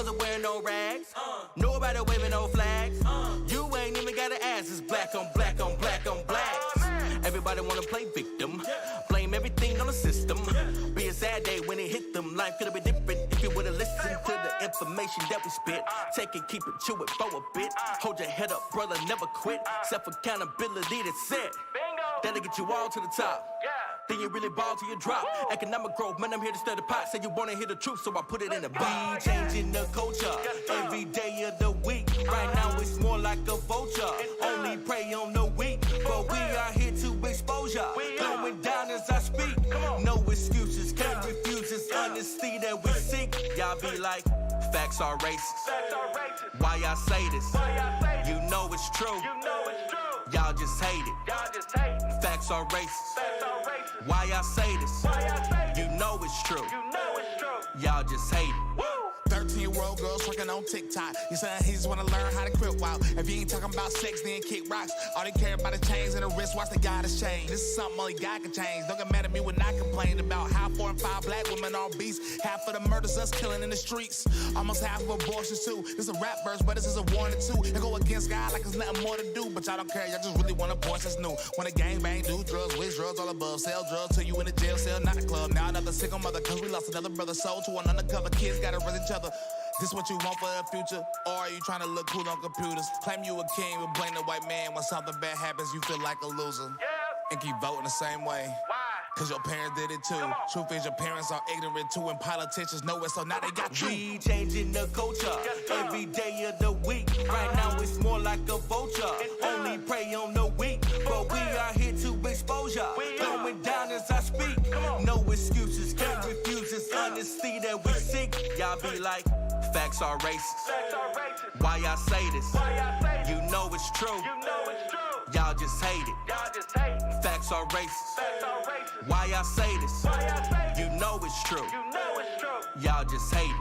wasn't wearing no rags. Nobody waving no flags. You ain't even got an ass. It's black on black on black on black. Everybody wanna play victim. Blame everything on the system. Be a sad day when it hit them. Life could have been different if you would've listened to the information that we spit. Take it, keep it, chew it for a bit. Hold your head up, brother, never quit. Self accountability, that's it. That'll get you all to the top. Then you really ball till you drop. Economic growth, man, I'm here to stir the pot. Say you wanna hear the truth, so I put it in a box. We changing the culture every day of the week. Right now it's more like a vulture. Only prey on the weak, but we are here to expose ya. Going down as I speak. No excuses, can't refuse this honesty that we seek. Y'all be like, facts are racist. Why y'all say this? You know it's true. Y'all just hate it. Facts are racist. Why y'all say this? You know it's true. Y'all just hate it. 13-year-old girls working on TikTok. You saying he just wanna learn how to crip walk. If you ain't talking about sex, then kick rocks. All they care about the chains and the wrist, watch the goddess change. This is something only God can change. Don't get mad at me when I complain about how 4 and 5 black women are beasts. Half of the murders us killing in the streets. Almost half of abortions too. This is a rap verse, but this is a warning too. They go against God like there's nothing more to do. But y'all don't care, y'all just really want a voice that's new. Wanna gangbang, do drugs, wish drugs all above. Sell drugs till you in the jail cell, not a club. Now another single mother, cause we lost another brother. Sold to an undercover, kids gotta raise each other. This what you want for the future? Or are you trying to look cool on computers? Claim you a king, but blame the white man. When something bad happens, you feel like a loser. And keep voting the same way. Cause your parents did it too. Truth is your parents are ignorant too, and politicians know it, so now they got you. We changing the culture every day of the week. Right now it's more like a vulture. Only prey on the weak, but we are here to expose ya. Going down as I speak. No excuses, can't refuse this honesty that we seek. Y'all be like, facts are racist. Why y'all say this? You know it's true. Y'all just hate it. Facts are racist. Why y'all say this? You know it's true. Y'all just hate it.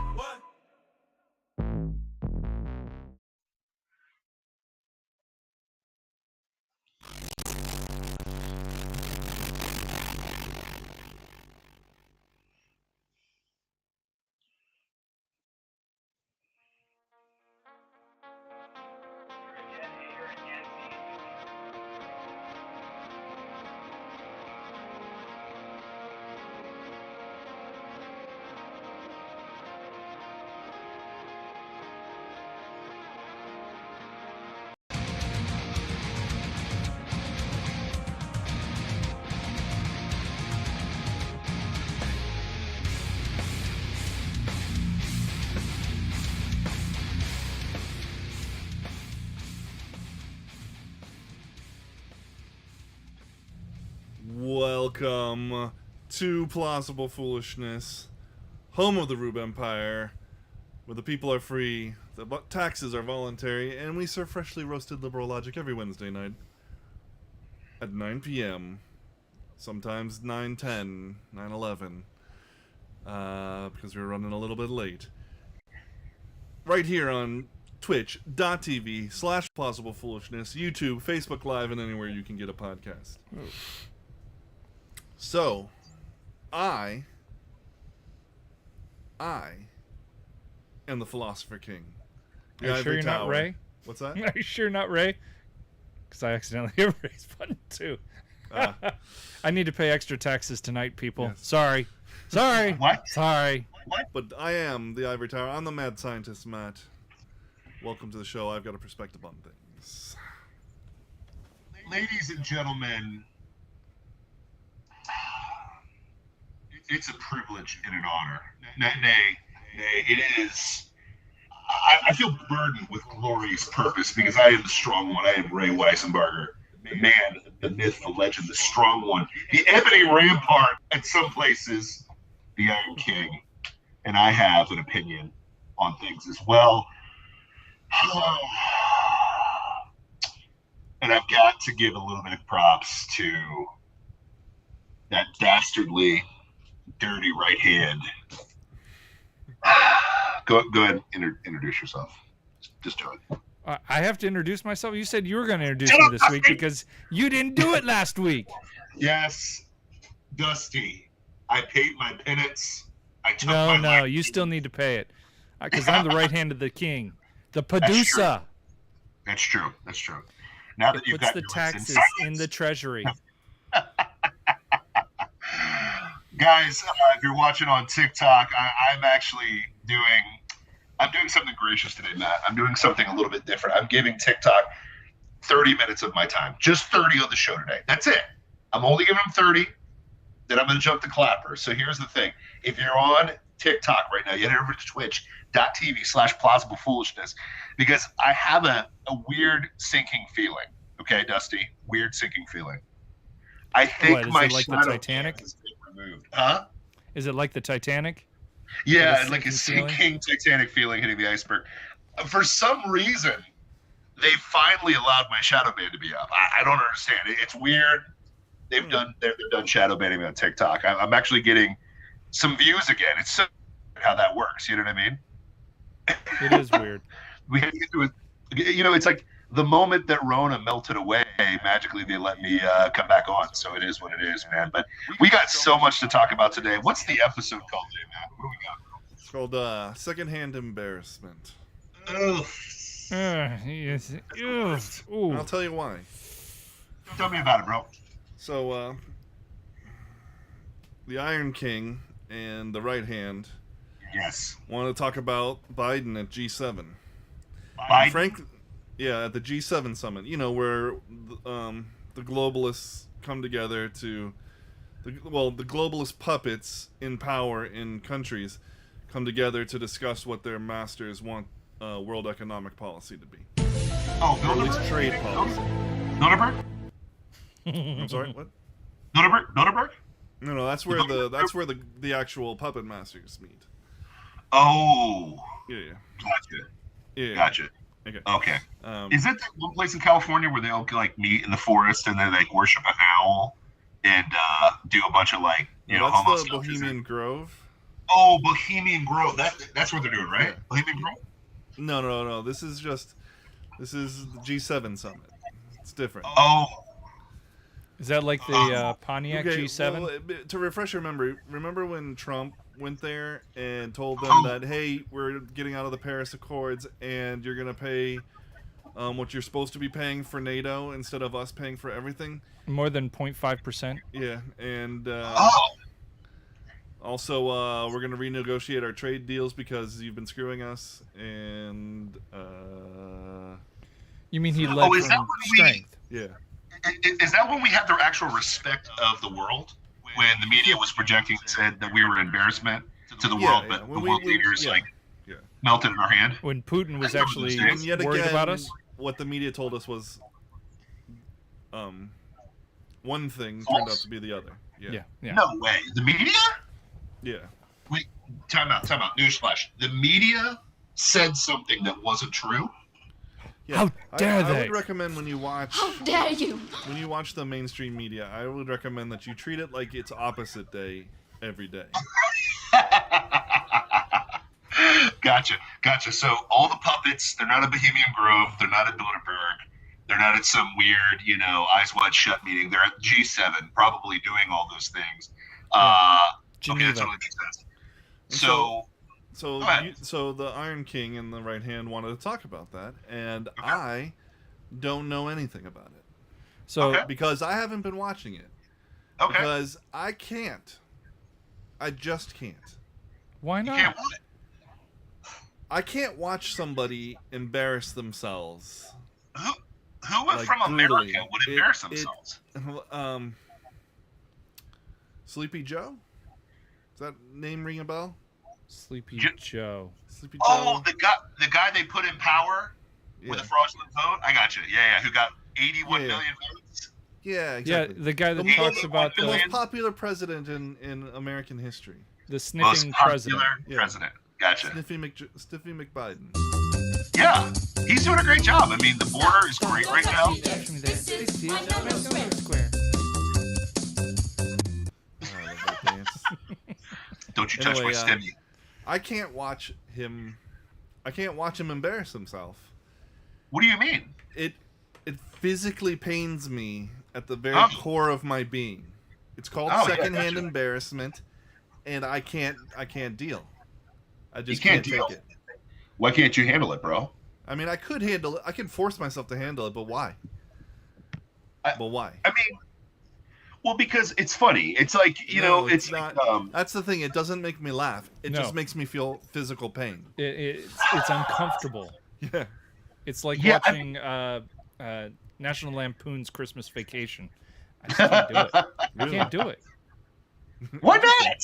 Welcome to Plausible Foolishness, home of the Rube Empire, where the people are free, the taxes are voluntary, and we serve freshly roasted liberal logic every Wednesday night at 9 p.m. Sometimes 9:10, 9:11, because we were running a little bit late. Right here on twitch.tv/Plausible Foolishness, YouTube, Facebook Live, and anywhere you can get a podcast. So, I am the Philosopher King. Are you sure you're not Ray? What's that? Are you sure not Ray? Because I accidentally hit Ray's button too. I need to pay extra taxes tonight, people. Yes. Sorry. What? Sorry. What? But I am the Ivory Tower. I'm the mad scientist, Matt. Welcome to the show. I've got a perspective on things. Ladies and gentlemen, it's a privilege and an honor. Nay, it is. I feel burdened with glorious purpose because I am the strong one. I am Ray Weisenberger, the man, the myth, the legend, the strong one, the ebony rampart, at some places, the Iron King. And I have an opinion on things as well. And I've got to give a little bit of props to that dastardly, dirty right hand. Go ahead and introduce yourself. Just do it. I have to introduce myself? You said you were going to introduce me this week because you didn't do it last week. Yes, Dusty. I paid my penance. No, you still need to pay it. Because I'm the right hand of the king, the producer. That's true. That's true. Now that you've Puts got the yours taxes in in the treasury. Guys, if you're watching on TikTok, I'm actually doing something gracious today, Matt. I'm doing something a little bit different. I'm giving TikTok 30 minutes of my time, just 30 on the show today. That's it. I'm only giving them 30. Then I'm going to jump to Clapper. So here's the thing. If you're on TikTok right now, you head over to twitch.tv/plausible foolishness, because I have a weird sinking feeling. Okay, Dusty? Weird sinking feeling. I think What, is my it like the shadow Titanic? has been removed. Huh? Is it like the Titanic? Yeah, Like a like a sinking sinking Titanic feeling hitting the iceberg. For some reason, they finally allowed my shadow ban to be up. I don't understand. It's weird. They've done shadow banning me on TikTok. I'm actually getting some views again. It's so weird how that works. You know what I mean? It is weird. We had to get to it. You know, it's like the moment that Rona melted away, magically they let me come back on. So it is what it is, man. But we got so much to talk about today. What's the episode called today, man? What do we got? It's called Secondhand Embarrassment. Ugh. Yes. Ooh. And I'll tell you why. Tell me about it, bro. So, the Iron King and the Right Hand Yes. want to talk about Biden at G7. Biden? Frank, yeah, at the G7 summit. You know, where the globalists come together to, the globalist puppets in power in countries come together to discuss what their masters want world economic policy to be. Oh, Or at least Bilderberg? trade policy. Bilderberg? I'm sorry, what? Bilderberg? No, that's where the actual puppet masters meet. Oh. Yeah. Gotcha. Yeah. Gotcha. Okay. Okay. Is that the one place in California where they all like meet in the forest and then like worship an owl and do a bunch of like homo that's the stuff? Bohemian Grove. Oh, Bohemian Grove. That's what they're doing, right? Yeah. Bohemian Grove. No. This is the G7 summit. It's different. Oh. Is that like the Pontiac Okay, G7? well, to refresh your memory, remember when Trump went there and told them that, hey, we're getting out of the Paris Accords and you're going to pay what you're supposed to be paying for NATO instead of us paying for everything? More than 0.5%? Yeah, and also we're going to renegotiate our trade deals because you've been screwing us, and You mean he led is that from when strength? yeah. Is that when we had the actual respect of the world? When the media was projecting and said that we were an embarrassment to the world, but When the world leaders yeah. melted in our hand? When Putin was actually And And yet worried again, about us? what the media told us was one thing turned out to be the other. Yeah. No way. The media? Yeah. Wait, time out. Newsflash. The media said something that wasn't true? Yeah. How dare I they? would recommend when you watch Dare you? when you watch the mainstream media, I would recommend that you treat it like it's opposite day every day. Gotcha. So all the puppets, they're not at Bohemian Grove, they're not at Bilderberg, they're not at some weird, eyes wide shut meeting. They're at G7, probably doing all those things. Okay, that Geneva. totally makes sense. And So So, Go ahead. so the Iron King and the Right Hand wanted to talk about that, and I don't know anything about it So Okay. because I haven't been watching it. okay, Because I can't. I just can't. why you not? can't want it. I can't watch somebody embarrass themselves. Who Like, from brutally. America would embarrass It- themselves? Sleepy Joe? Does that name ring a bell? Sleepy Ju- Joe. Sleepy Oh, Joe. the guy they put in power with Yeah. a fraudulent vote. I got you. Yeah. Who got 81 Yeah. million votes? Yeah, Yeah, exactly. the guy that The talks most- about the most the popular president in American history. Most sniffing popular president. Yeah. president. Gotcha. Stiffy McBiden. Yeah, he's doing a great job. I mean, the border is great right now. I love that dance. Don't you touch Anyway, my stimmy. I can't watch him. I can't watch him embarrass himself. What do you mean? It physically pains me at the very Oh. core of my being. It's called Oh, yeah, secondhand gotcha. embarrassment, and I can't deal. I just You can't take deal. it. Why can't you handle it, bro? I mean, I could handle it. I can force myself to handle it, but why? But why? I mean, well, because it's funny. It's like, it's not. like, that's the thing. It doesn't make me laugh. It just makes me feel physical pain. It's uncomfortable. Yeah. It's like watching National Lampoon's Christmas Vacation. I just can't do it. I can't do it. Why not?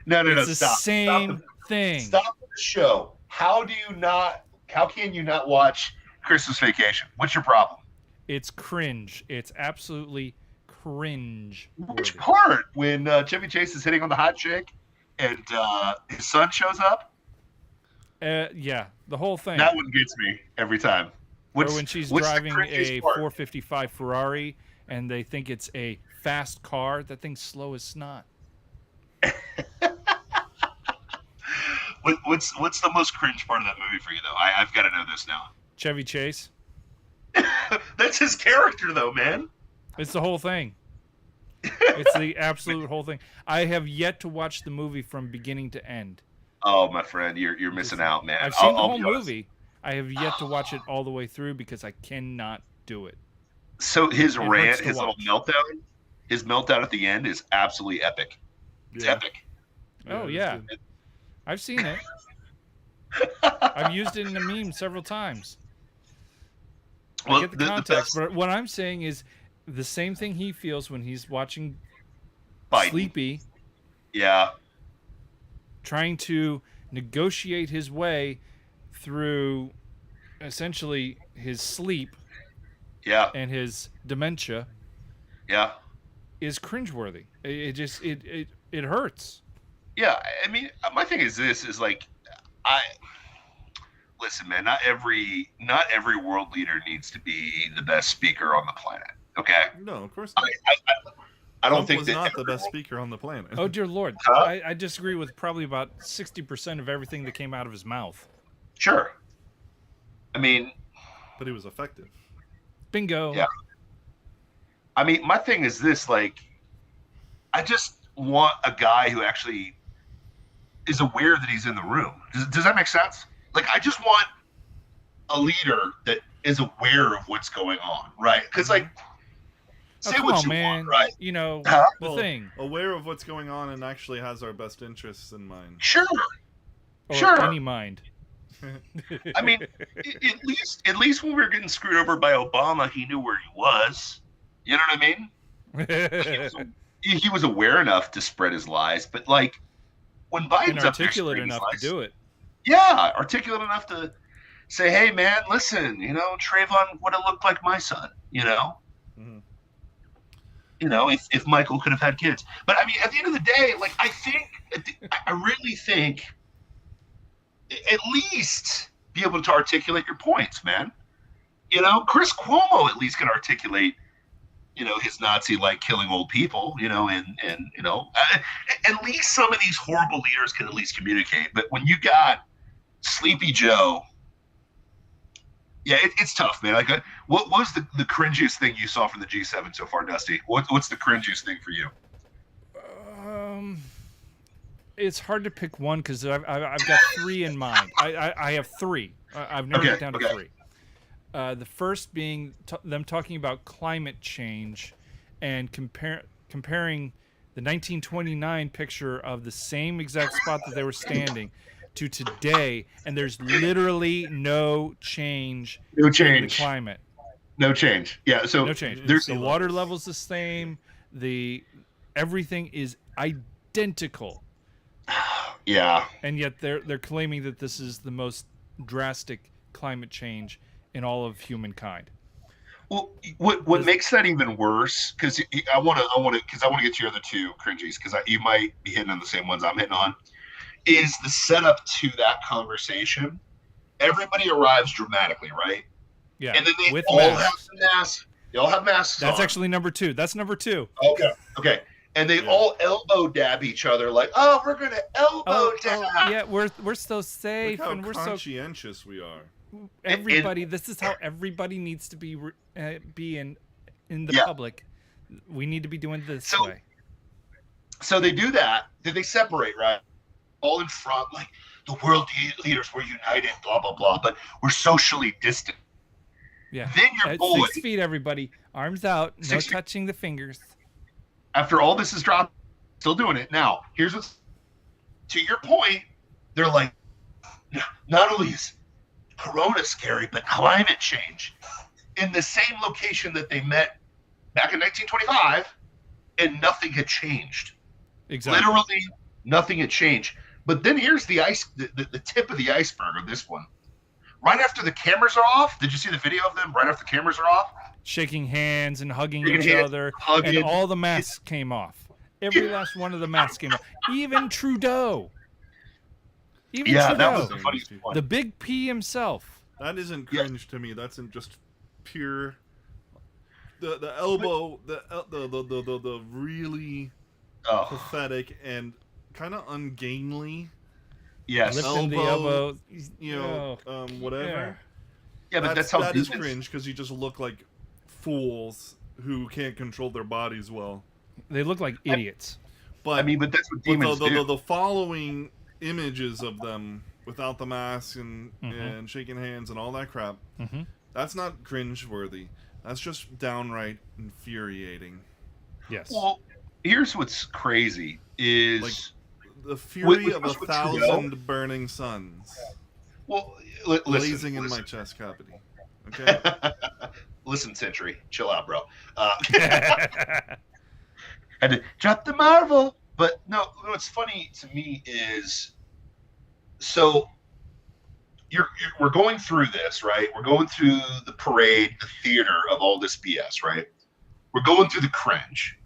No, It's the stop. same thing. Stop the show. How can you not watch Christmas Vacation? What's your problem? It's cringe. It's absolutely cringe. Which part? When Chevy Chase is hitting on the hot chick and his son shows up? Yeah, the whole thing. That one gets me every time. Or when she's driving a 455 Ferrari and they think it's a fast car, that thing's slow as snot. What's the most cringe part of that movie for you, though? I've got to know this now. Chevy Chase. That's his character, though, man. It's the whole thing. It's the absolute whole thing. I have yet to watch the movie from beginning to end. Oh, my friend, you're missing out, man. I've seen the whole movie. I have yet to watch it all the way through because I cannot do it. So his rant, his little meltdown at the end is absolutely epic. It's epic. Oh, yeah. I've seen it. I've used it in a meme several times. I get the context, but what I'm saying is the same thing he feels when he's watching Biden. Sleepy. Yeah. Trying to negotiate his way through essentially his sleep and his dementia is cringeworthy. It hurts. Yeah, I mean, my thing is this is like, listen, man, not every world leader needs to be the best speaker on the planet. Okay? No, of course not. I don't Trump think was that not the best speaker on the planet. Oh dear Lord, I disagree with probably about 60% of everything that came out of his mouth. Sure. I mean, but he was effective. Bingo. Yeah. I mean, my thing is this: like, I just want a guy who actually is aware that he's in the room. Does that make sense? Like, I just want a leader that is aware of what's going on, right? Because, like, say what you want, right? You know, the thing. Aware of what's going on and actually has our best interests in mind. Sure. Or sure. any mind. I mean, at least when we were getting screwed over by Obama, he knew where he was. You know what I mean? he was aware enough to spread his lies, but like when Biden's articulate enough to do it. Yeah, articulate enough to say, "Hey, man, listen, Trayvon would have looked like my son." Mm-hmm. If Michael could have had kids. But I mean, at the end of the day, like I really think. At least be able to articulate your points, man. Chris Cuomo at least can articulate, his Nazi-like killing old people, and at least some of these horrible leaders can at least communicate. But when you got Sleepy Joe, yeah, it's tough, man. Like, what was the cringiest thing you saw from the G7 so far, Dusty? What's the cringiest thing for you? It's hard to pick one because I've got three in mind. I have three. I've narrowed it down to three. The first being them talking about climate change and comparing the 1929 picture of the same exact spot that they were standing to today, and there's literally no change. No change. In the climate. No change. Yeah. So no change. The water level's the same. Everything is identical. Yeah. And yet they're claiming that this is the most drastic climate change in all of humankind. Well, what makes that even worse? Because I want to get to your other two cringies because you might be hitting on the same ones I'm hitting on. Is the setup to that conversation? Everybody arrives dramatically, right? Yeah. And then they with all masks. have masks. They all have masks. That's on. actually number two. That's number two. Okay. And they all elbow dab each other like, oh, we're gonna elbow dab. Yeah, we're so safe. Look how and we're conscientious we are. Everybody, this is how everybody needs to be in the public. We need to be doing this way. So they do that. Then they separate, right? All in front, like, the world leaders were united, blah blah blah, but we're socially distant. Yeah. Then your At boy, 6 feet, everybody, arms out, no 6 feet. touching the fingers. After all this is dropped, still doing it. Now, here's what's to your point. They're like, not only is Corona scary, but climate change. In the same location that they met back in 1925, and nothing had changed. Exactly. Literally, nothing had changed. But then here's the tip of the iceberg of this one. Right after the cameras are off, did you see the video of them? Right after the cameras are off, Shaking hands and hugging Shaking each hands, other, hugging. and all the masks came off. Every last one of the masks came off. Even Trudeau. Even yeah, Trudeau. that was the funniest one. The big P himself. That isn't cringe to me. That's in just pure. The elbow, the really Oh, pathetic and kind of ungainly. yes. Lifting the elbow, elbow. Whatever. Yeah, but that's how that is demons- cringe because you just look like fools who can't control their bodies well. They look like idiots. But I mean, but that's what but demons do. the following images of them without the mask and shaking hands and all that crap, that's not cringe worthy. That's just downright infuriating. Yes. Well, here's what's crazy is Like, the fury with of a Trudeau? thousand burning suns well, blazing in my chest cavity. Okay. Listen, Century, chill out, bro. Had to drop the Marvel, but no. What's funny to me is, so we're going through this, right? We're going through the parade, the theater of all this BS, right? We're going through the cringe.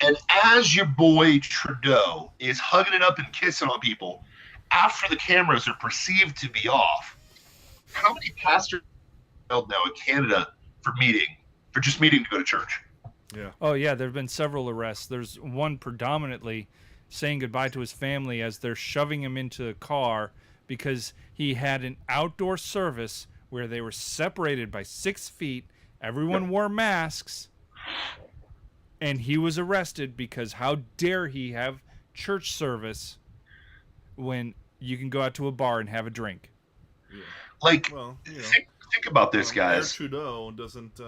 And as your boy Trudeau is hugging it up and kissing on people after the cameras are perceived to be off, how many pastors are held now in Canada for just meeting to go to church? Yeah. Oh, yeah, there have been several arrests. There's one predominantly saying goodbye to his family as they're shoving him into a car because he had an outdoor service where they were separated by 6 feet. Everyone wore masks, and he was arrested because how dare he have church service when you can go out to a bar and have a drink? Yeah. Like, Well, think about this, Mayor guys. Trudeau doesn't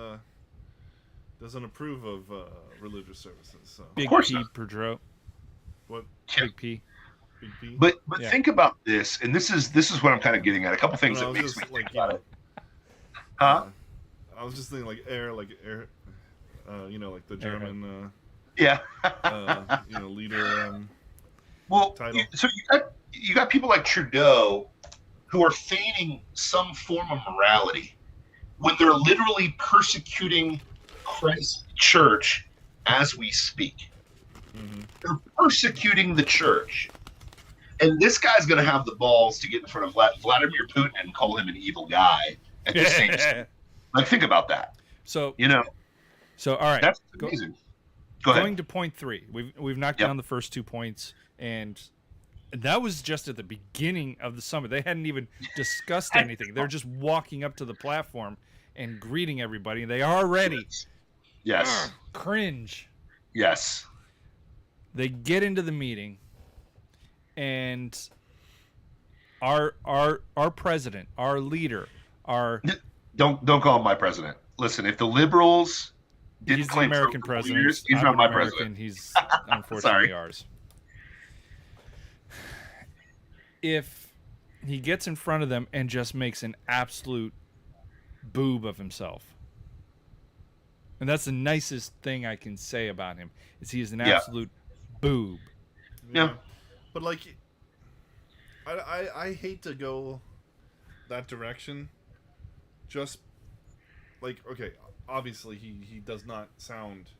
approve of religious services. So Big course P, not. Pedro. what? Big P. Big P? But Yeah. think about this, and this is what I'm kind of getting at. A couple things No, I that was makes me just think like, about it. Huh? I was just thinking like air, like the German, Yeah. leader. Well, title. so you got people like Trudeau who are feigning some form of morality when they're literally persecuting Christ's church as we speak. They're persecuting the church. And this guy's going to have the balls to get in front of Vladimir Putin and call him an evil guy at the same time. Like, think about that. So, So all right. that's amazing. Go ahead. Going to point 3. We've knocked down the first 2 points, and that was just at the beginning of the summit. They hadn't even discussed anything. They're just walking up to the platform and greeting everybody. They already Yes. cringe. Yes. They get into the meeting, and our president, our leader, Don't call him my president. Listen, if the liberals didn't he's the claim American Trump for 4 president. years, he's I'm not an my American. president. He's unfortunately Sorry. ours. If he gets in front of them and just makes an absolute boob of himself, and that's the nicest thing I can say about him, is he is an absolute boob. Yeah. But like, I hate to go that direction. Just like, okay, obviously he does not sound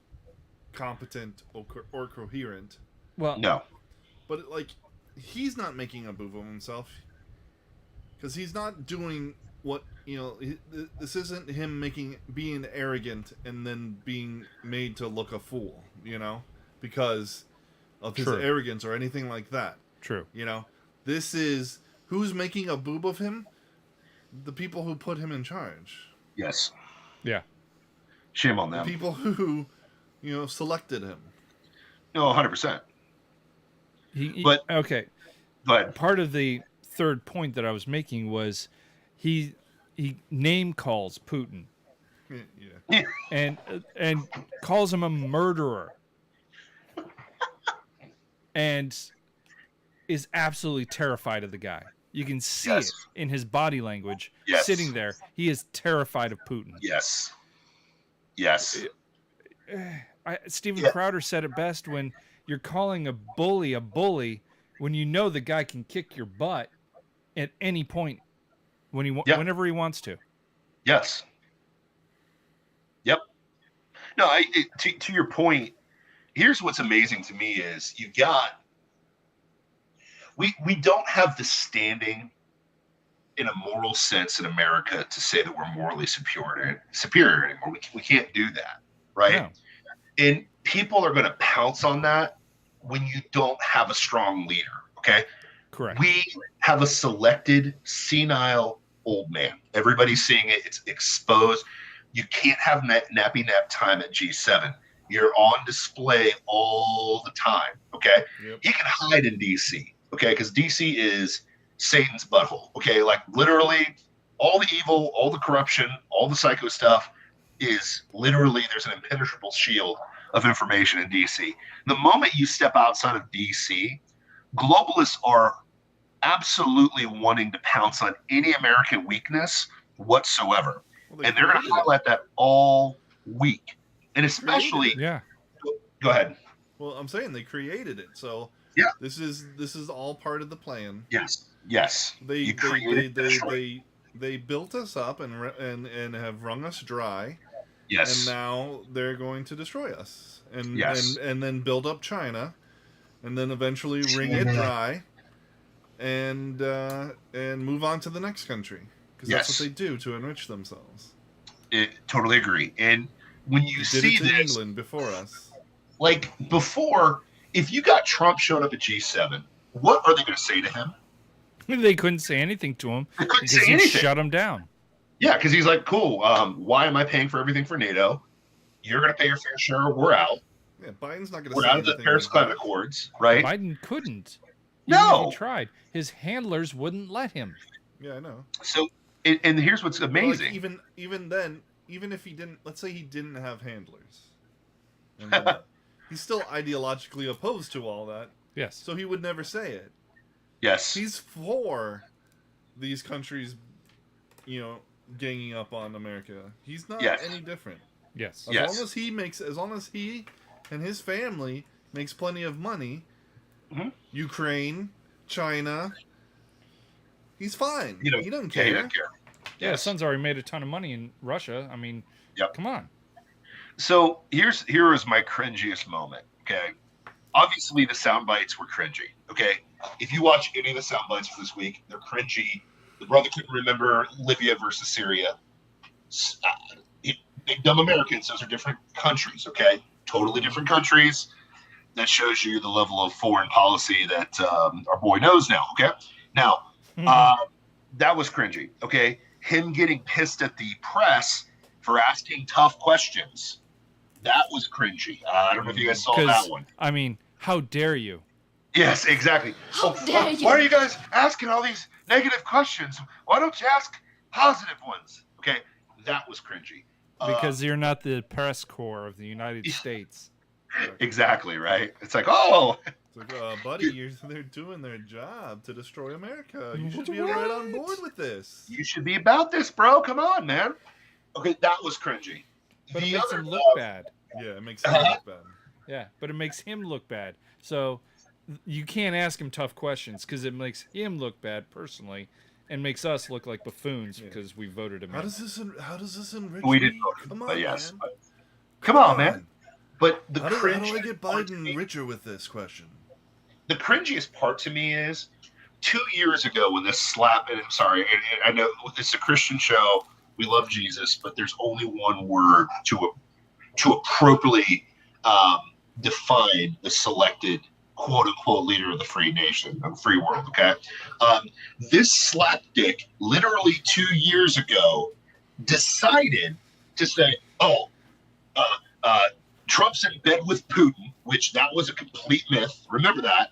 competent or coherent. Well, No. But like, he's not making a boob of himself because he's not doing what this isn't him being arrogant and then being made to look a fool, because of his True. arrogance or anything like that. True. This is who's making a boob of him? The people who put him in charge. Yes. Yeah. Shame on The them. people who, selected him. No, 100%. He, But- okay, Go ahead. Part of the third point that I was making was he name calls Putin Yeah. and calls him a murderer, and is absolutely terrified of the guy. You can see Yes. it in his body language. Yes. Sitting there, he is terrified of Putin. Yes. Steven Yeah. Crowder said it best: when you're calling a bully when you know the guy can kick your butt at any point whenever he wants to. Yes. Yep. No, to your point, here's what's amazing to me is we don't have the standing in a moral sense in America to say that we're morally superior anymore. We can't do that, right? No. And people are going to pounce on that when you don't have a strong leader, okay? Correct. We have a selected senile old man. Everybody's seeing it. It's exposed. You can't have nappy nap time at G7. You're on display all the time, okay? Yep. You can hide in DC, okay? Because DC is Satan's butthole, okay? Like literally all the evil, all the corruption, all the psycho stuff is literally, there's an impenetrable shield of information in DC. The moment you step outside of DC, globalists are absolutely wanting to pounce on any American weakness whatsoever. Well, And they're going to highlight that all week. And especially, Yeah. go ahead. Well, I'm saying they created it, so Yeah. this is all part of the plan. Yes. They built us up and have wrung us dry. Yes. And now they're going to destroy us, and Yes. and then build up China, and then eventually wring it dry, and move on to the next country, because that's what they do to enrich themselves. Totally agree. And when you They did see it to this, England before us. like before, if you got Trump showing up at G7, what are they going to say to him? They couldn't say anything to him They couldn't because say he anything. shut him down. Yeah, because he's like, cool. Why am I paying for everything for NATO? You're going to pay your fair share. We're out. Yeah, Biden's not going to. We're say out of the anything Paris like Climate that. Accords, right? Biden couldn't. No. Even if he tried. His handlers wouldn't let him. Yeah, I know. So, and here's what's But, amazing. like, even then, even if he didn't, let's say he didn't have handlers, and he's still ideologically opposed to all that, Yes. so he would never say it. Yes. He's for these countries, ganging up on America. He's not Yes. any different. Yes. As long as he and his family makes plenty of money, Mhm. Ukraine, China, he's fine. He He doesn't care. He doesn't care. Yeah, his son's already made a ton of money in Russia. I mean, Yep. come on. So here is my cringiest moment. Okay, obviously the sound bites were cringy. Okay, if you watch any of the sound bites for this week, they're cringy. The brother couldn't remember Libya versus Syria. Big dumb Americans. Those are different countries. Okay, totally different countries. That shows you the level of foreign policy that our boy knows now. Okay, now that was cringy. Okay, him getting pissed at the press for asking tough questions. That was cringy. I don't know if you guys saw that one. I mean, how dare you? Yes, exactly. Why are you guys asking all these negative questions? Why don't you ask positive ones? Okay, that was cringy. Because you're not the press corps of the United States. Exactly, right? It's like, oh, It's like, buddy, they're doing their job to destroy America. You should be right on board with this. you should be about this, bro. Come on, man. Okay, that was cringy. But it The makes other him look stuff- bad. Yeah, it makes him look bad. Yeah, but it makes him look bad. So you can't ask him tough questions because it makes him look bad personally, and makes us look like buffoons because we voted him How in. does this enrich We me? did vote, Come on, but yes. man. Come on, man. But the How do cringe I get part to me- Biden richer with this question? the cringiest part to me is 2 years ago when this slap, and I'm sorry, and I know it's a Christian show, we love Jesus, but there's only one word to appropriately define the selected quote unquote leader of the free nation, of the free world, okay? This slapdick literally 2 years ago decided to say, Trump's in bed with Putin, which that was a complete myth. Remember that.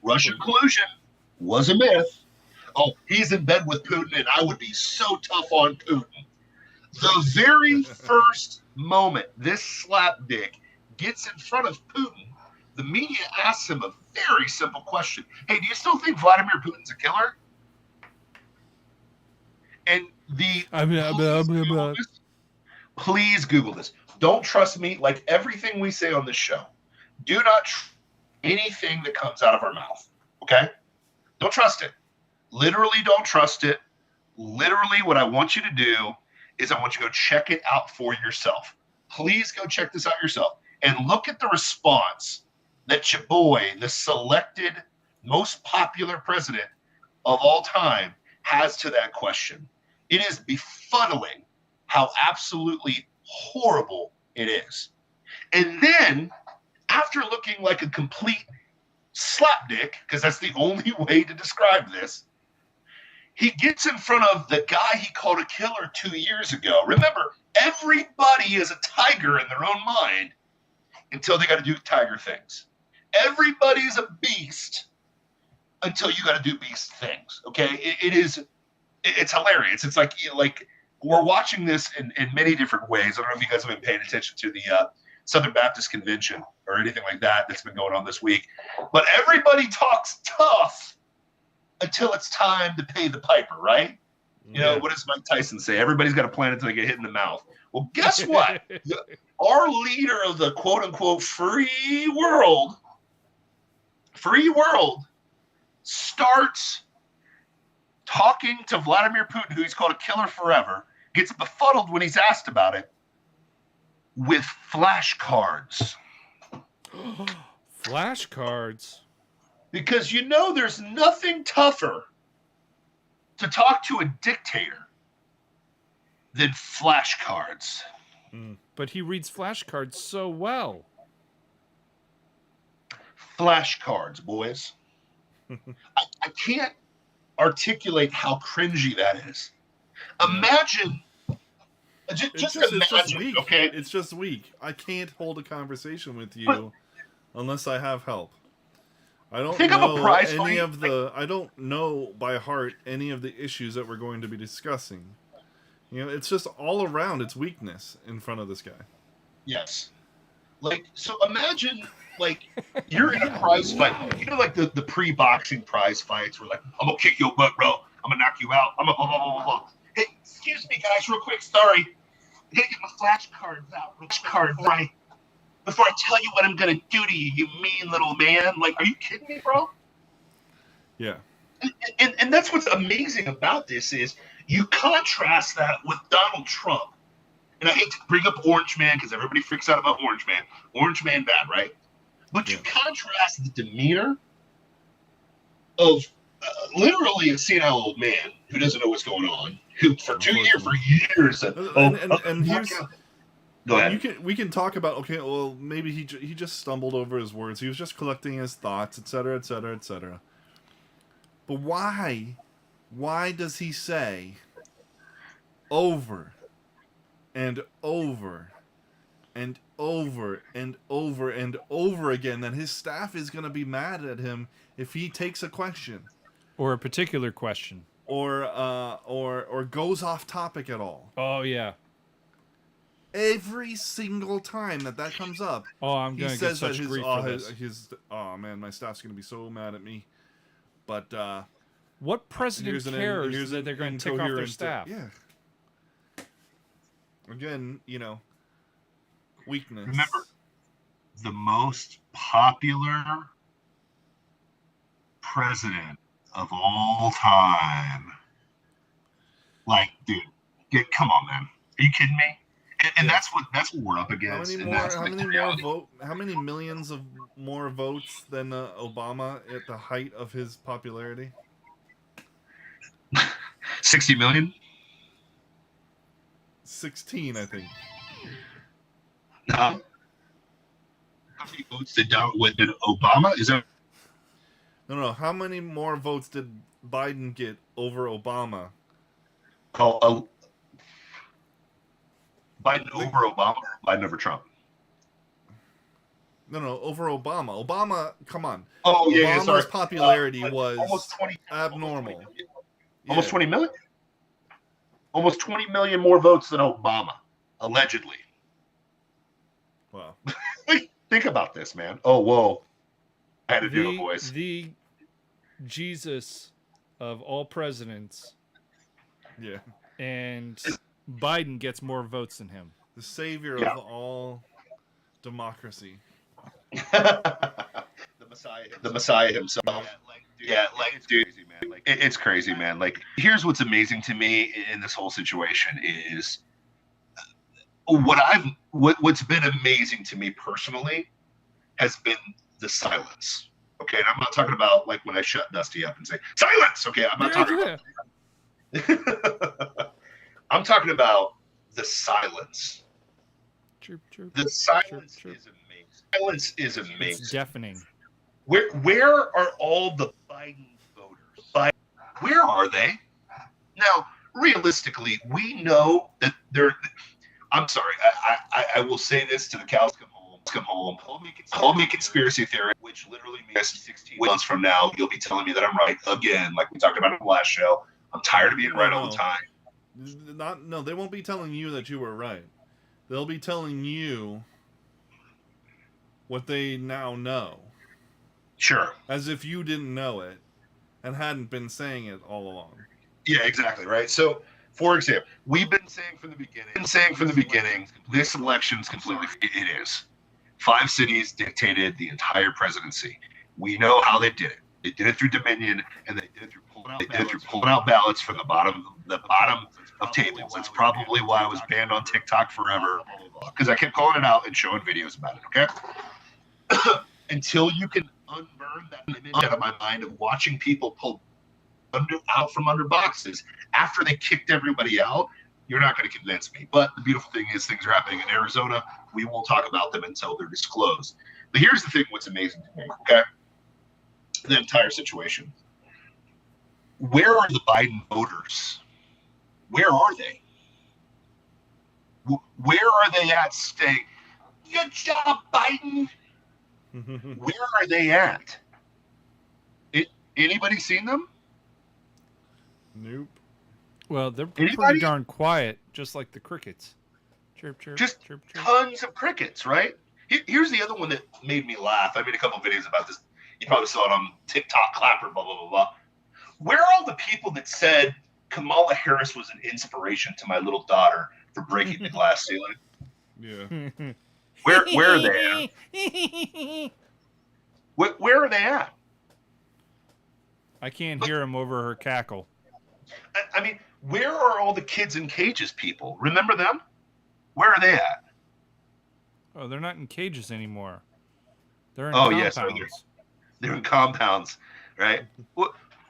Russian collusion was a myth. Oh, he's in bed with Putin, and I would be so tough on Putin. The very first moment this slapdick gets in front of Putin, the media asks him a very simple question. Hey, do you still think Vladimir Putin's a killer? And please Google this. Don't trust me. Like everything we say on this show, do not anything that comes out of our mouth. Okay? Don't trust it. Literally don't trust it. Literally what I want you to do is I want you to go check it out for yourself. Please go check this out yourself and look at the response that your boy, the selected most popular president of all time, has to that question. It is befuddling how absolutely horrible it is. And then, after looking like a complete slapdick, because that's the only way to describe this, he gets in front of the guy he called a killer 2 years ago. Remember, everybody is a tiger in their own mind until they got to do tiger things. Everybody's a beast until you got to do beast things. Okay, it's hilarious. It's like we're watching this in many different ways. I don't know if you guys have been paying attention to the Southern Baptist Convention or anything like that that's been going on this week. But everybody talks tough until it's time to pay the piper, right? You know, what does Mike Tyson say? Everybody's got a plan until they get hit in the mouth. Well, guess what? Our leader of the quote-unquote free world starts talking to Vladimir Putin, who he's called a killer forever, gets befuddled when he's asked about it, with flashcards. Flashcards? Because you know there's nothing tougher to talk to a dictator than flashcards. But he reads flashcards so well. Flashcards, boys. I can't articulate how cringy that is. Imagine, just imagine, it's just weak. okay? It's just weak. I can't hold a conversation with you unless I have help. I don't know any of the. I don't know by heart any of the issues that we're going to be discussing. You know, it's just all around. It's weakness in front of this guy. Yes. Like, so imagine, like, you're in a prize fight. You know, like the pre-boxing prize fights where, like, I'm going to kick your butt, bro. I'm going to knock you out. I'm going to blah, blah, blah, blah. Hey, excuse me, guys, real quick. Sorry. I got to get my flashcards out. Flashcard, right? Before I tell you what I'm going to do to you, you mean little man. Like, are you kidding me, bro? Yeah. And that's what's amazing about this is you contrast that with Donald Trump. And I hate to bring up Orange Man because everybody freaks out about Orange Man. Orange Man bad, right? But you contrast the demeanor of literally a senile old man who doesn't know what's going on, who for years said, and here's go ahead. We can talk about, okay, well, maybe he just stumbled over his words. He was just collecting his thoughts, etc., etc., etc. But why does he say over and over and over and over and over again that his staff is going to be mad at him if he takes a question or a particular question or goes off topic at all? Oh yeah. Every single time that comes up, I'm he going to says get that such grief for this. Oh man, my staff's going to be so mad at me. But what president cares that they're going to tick off their staff? Yeah. Again, you know, weakness. Remember, the most popular president of all time. Like, dude, come on, man. Are you kidding me? And that's what we're up against. How many millions of more votes than Obama at the height of his popularity? 60 million? 16, I think. How many votes did Obama? Is that? No. How many more votes did Biden get over Obama? Biden over Obama or Biden over Trump? No, over Obama. Obama, come on. Oh, yeah, Obama's sorry. popularity was almost 20 abnormal. Almost Yeah. 20 million? Almost 20 million more votes than Obama, allegedly. Wow. Think about this, man. Oh, whoa. I had to do it, boys. The Jesus of all presidents, Yeah. and Biden gets more votes than him. The savior Yeah. of all democracy. The Messiah himself. Yeah, like, dude, it's crazy, man. Like, here's what's amazing to me in this whole situation is what's been amazing to me personally has been the silence. Okay, and I'm not talking about like when I shut Dusty up and say silence. Okay, I'm not talking about. I'm talking about the silence. Chirp, chirp, The silence chirp, chirp. is amazing. Silence is It's amazing. deafening. Where are all the Biden voters? Where are they? Now, realistically, we know that they're. I'm sorry. I will say this to the cows come home. Call me a conspiracy theorist, which literally means 16 months from now, you'll be telling me that I'm right again, like we talked about in the last show. I'm tired of being right all the time. No, they won't be telling you that you were right. They'll be telling you what they now know. Sure. As if you didn't know it and hadn't been saying it all along. Yeah, exactly, right? So, for example, we've been saying from the beginning, this election's completely, it is. 5 cities dictated the entire presidency. We know how they did it. They did it through Dominion, and they did it through pulling out ballots from the bottom of tables. That's probably why I was banned on TikTok forever, because I kept calling it out and showing videos about it, okay? Until you can unburn that image out of my mind of watching people pull out from under boxes after they kicked everybody out, you're not going to convince me. But the beautiful thing is things are happening in Arizona. We won't talk about them until they're disclosed. But here's the thing, what's amazing to me, okay? The entire situation. Where are the Biden voters? Where are they? Where are they at saying, good job, Biden? Where are they at? Anybody seen them? Nope. Well, they're Anybody? pretty darn quiet, just like the crickets. Chirp, chirp, Just chirp, chirp. tons of crickets, right? Here's the other one that made me laugh. I made a couple of videos about this. You probably saw it on TikTok, Clapper, blah, blah, blah, blah. Where are all the people that said Kamala Harris was an inspiration to my little daughter for breaking the glass ceiling? Yeah. Where are they at? Where are they at? I can't hear him over her cackle. I mean, where are all the kids in cages people? Remember them? Where are they at? Oh, they're not in cages anymore. They're in Yes, compounds. they're in compounds, right?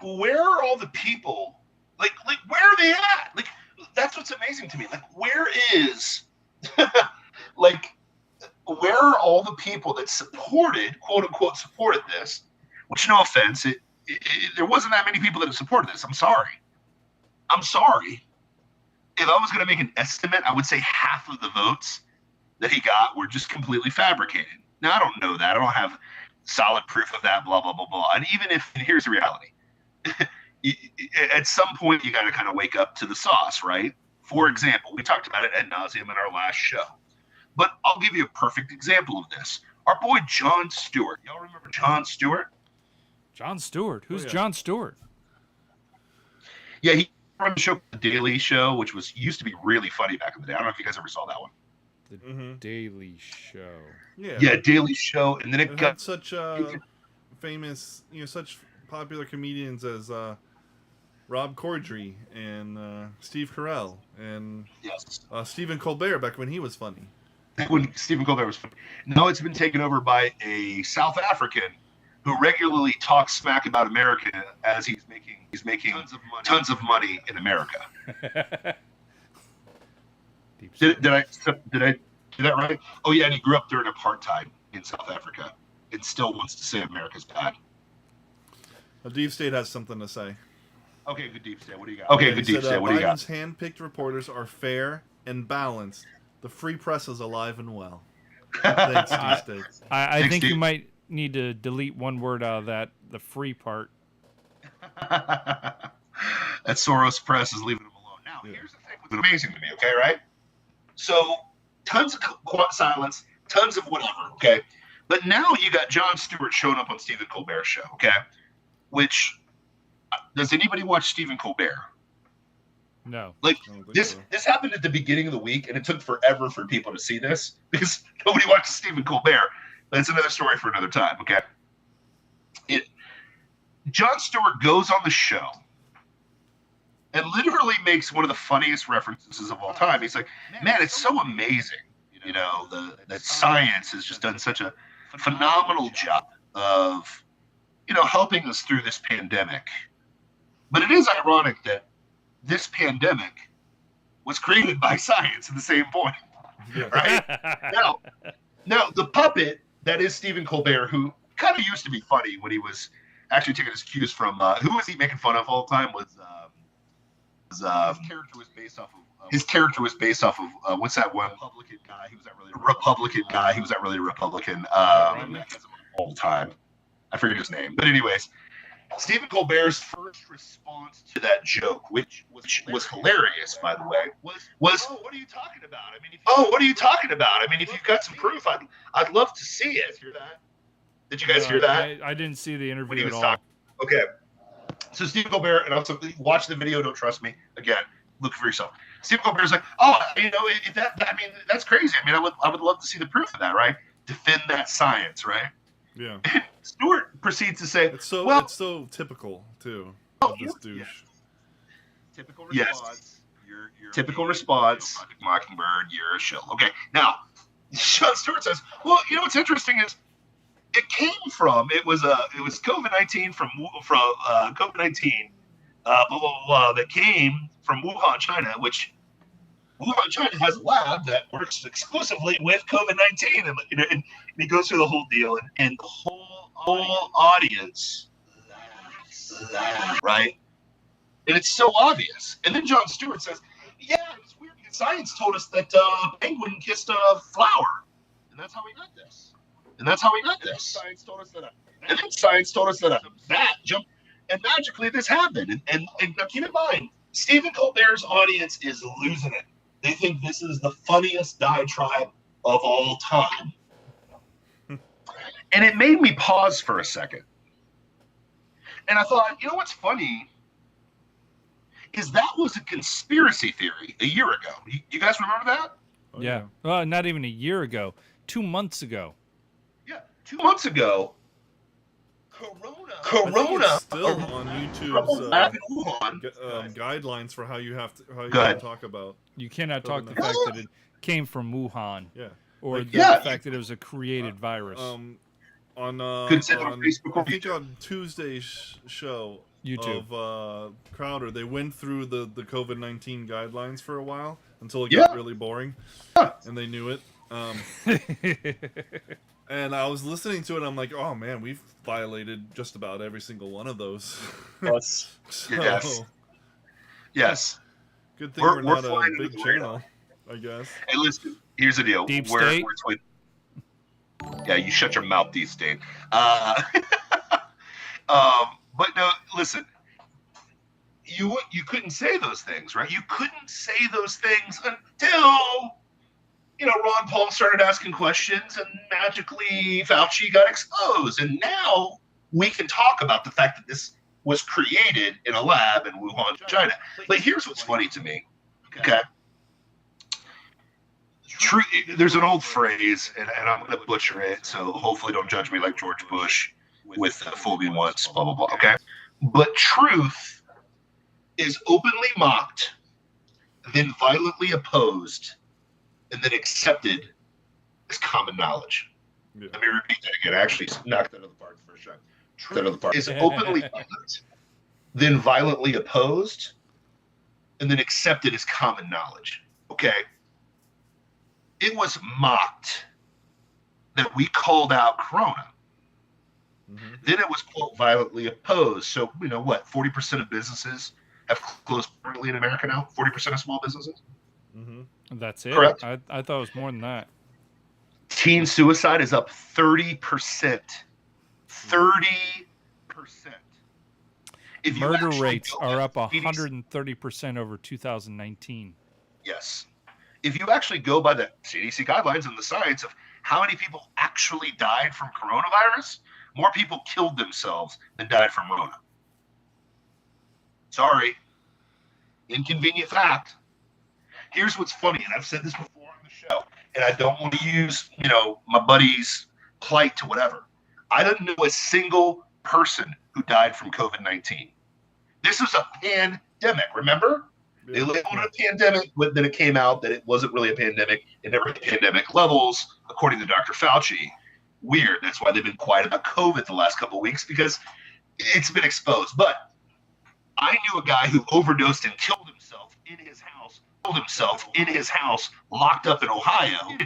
Where are all the people? Like, where are they at? Like, that's what's amazing to me. Like, where is, like, where are all the people that supported, quote unquote, supported this? Which, no offense, there wasn't that many people that supported this. I'm sorry. If I was going to make an estimate, I would say half of the votes that he got were just completely fabricated. Now, I don't know that. I don't have solid proof of that, blah, blah, blah, blah. And even if, and here's the reality. At some point, you got to kind of wake up to the sauce, right? For example, we talked about it ad nauseum in our last show. But I'll give you a perfect example of this. Our boy Jon Stewart. Y'all remember Jon Stewart? Jon Stewart. Who's yeah. Jon Stewart? Yeah, he run the show The Daily Show, which used to be really funny back in the day. I don't know if you guys ever saw that one. The Daily Show. Yeah, Daily Show, and then it It got had such famous, such popular comedians as Rob Corddry and Steve Carell and Stephen Colbert back when he was funny. when Stephen Colbert was funny. Now it's been taken over by a South African who regularly talks smack about America as he's making tons of money in America. Did I do that right? Oh yeah, and he grew up during apartheid in South Africa and still wants to say America's bad. The Deep State has something to say. Okay, good Deep State. What do you got? Biden's hand-picked reporters are fair and balanced. The free press is alive and well. Thanks, Steve Steak. I Thanks, think you Steve. might need to delete one word out of that, the free part. That Soros Press is leaving him alone. Now, here's the thing that's amazing to me, okay, right? So, tons of silence, tons of whatever, okay? But now you got Jon Stewart showing up on Stephen Colbert's show, okay? Which, does anybody watch Stephen Colbert? No. Like, I don't think this so. this happened at the beginning of the week, and it took forever for people to see this because nobody watches Stephen Colbert. That's another story for another time, okay? Jon Stewart goes on the show and literally makes one of the funniest references of all time. He's like, man, it's so amazing. You know, the science has just done such a phenomenal job of, you know, helping us through this pandemic. But it is ironic that this pandemic was created by science at the same point, Yeah. right? Now, the puppet that is Stephen Colbert, who kind of used to be funny when he was actually taking his cues from, who was he making fun of all the time? His character was based off of what's that one? Republican guy. He was not really a Republican. All the time. I forget his name. But anyways, Stephen Colbert's first response to that joke, which was hilarious, by the way, was, "Oh, what are you talking about? I mean, if you've got some proof, I'd love to see it." Did you guys hear that? I didn't see the When he interview was at all. talking. Okay. So Stephen Colbert, and also watch the video. Don't trust me. Again, look for yourself. Stephen Colbert's like, "Oh, you know, I mean, that's crazy. I mean, I would love to see the proof of that, right? Defend that science, right?" Yeah. And Stewart proceeds to say, It's so "Well, it's so typical too of this douche. typical response. Typical response. Mockingbird, you're a shill." Okay. Now, Jon Stewart says, "Well, you know what's interesting is it was COVID-19 from COVID-19 blah, blah, blah, that came from Wuhan, China, which Wuhan, China has a lab that works exclusively with COVID-19. And he goes through the whole deal, and the whole audience laughs, right? And it's so obvious. And then Jon Stewart says, "Yeah, it's weird because science told us that penguin kissed a flower. And that's how we got this. And then science told us that a bat jumped, and magically this happened." And now keep in mind, Stephen Colbert's audience is losing it. They think this is the funniest diatribe of all time. And it made me pause for a second. And I thought, you know what's funny is that was a conspiracy theory a year ago. You guys remember that? Oh, Yeah. Well, not even a year ago. 2 months ago. Yeah, 2 months ago. I think it's still on Wuhan. YouTube's guidelines for how you Go can ahead. talk about. You cannot talk the fact that it came from Wuhan, Yeah. or Like, the yeah. fact that it was a created virus. Couldn't say that on Facebook or I think on Tuesday's show YouTube. of Crowder, they went through the COVID-19 guidelines for a while until it got really boring, and they knew it. And I was listening to it, I'm like, oh man, we've violated just about every single one of those. Yes. So, Yes. good thing We're we're not a flying big under the radar. channel, I guess. Hey, listen. Here's the deal. Deep State? Yeah, you shut your mouth, Deep State. But no, listen. You couldn't say those things, right? You couldn't say those things until, you know, Ron Paul started asking questions, and magically Fauci got exposed. And now we can talk about the fact that this was created in a lab in Wuhan, China. But here's what's funny to me. Okay. There's an old phrase, and I'm going to butcher it, so hopefully don't judge me like George Bush with fool me once, blah, blah, blah, okay? But truth is openly mocked, then violently opposed, and then accepted as common knowledge. Yeah. Let me repeat that again. I actually knocked that out of the park the first time. Truth is openly mocked, then violently opposed, and then accepted as common knowledge, okay? It was mocked that we called out Corona. Mm-hmm. Then it was, quote, violently opposed. So, you know what, 40% of businesses have closed permanently in America now? 40% of small businesses? Mm-hmm. That's it. Correct. I thought it was more than that. teen suicide is up 30%. 30%. If you Murder actually rates go are by up the CDC 130% over 2019. Yes. If you actually go by the CDC guidelines and the science of how many people actually died from coronavirus, more people killed themselves than died from Rona. Sorry. Inconvenient fact. Here's what's funny, and I've said this before on the show, and I don't want to use, my buddy's plight to whatever. I don't know a single person who died from COVID-19. This was a pandemic, remember? They labeled it a pandemic, but then it came out that it wasn't really a pandemic. It never hit pandemic levels, according to Dr. Fauci. Weird. That's why they've been quiet about COVID the last couple of weeks, because it's been exposed. But I knew a guy who overdosed and killed himself in his house, locked up in Ohio,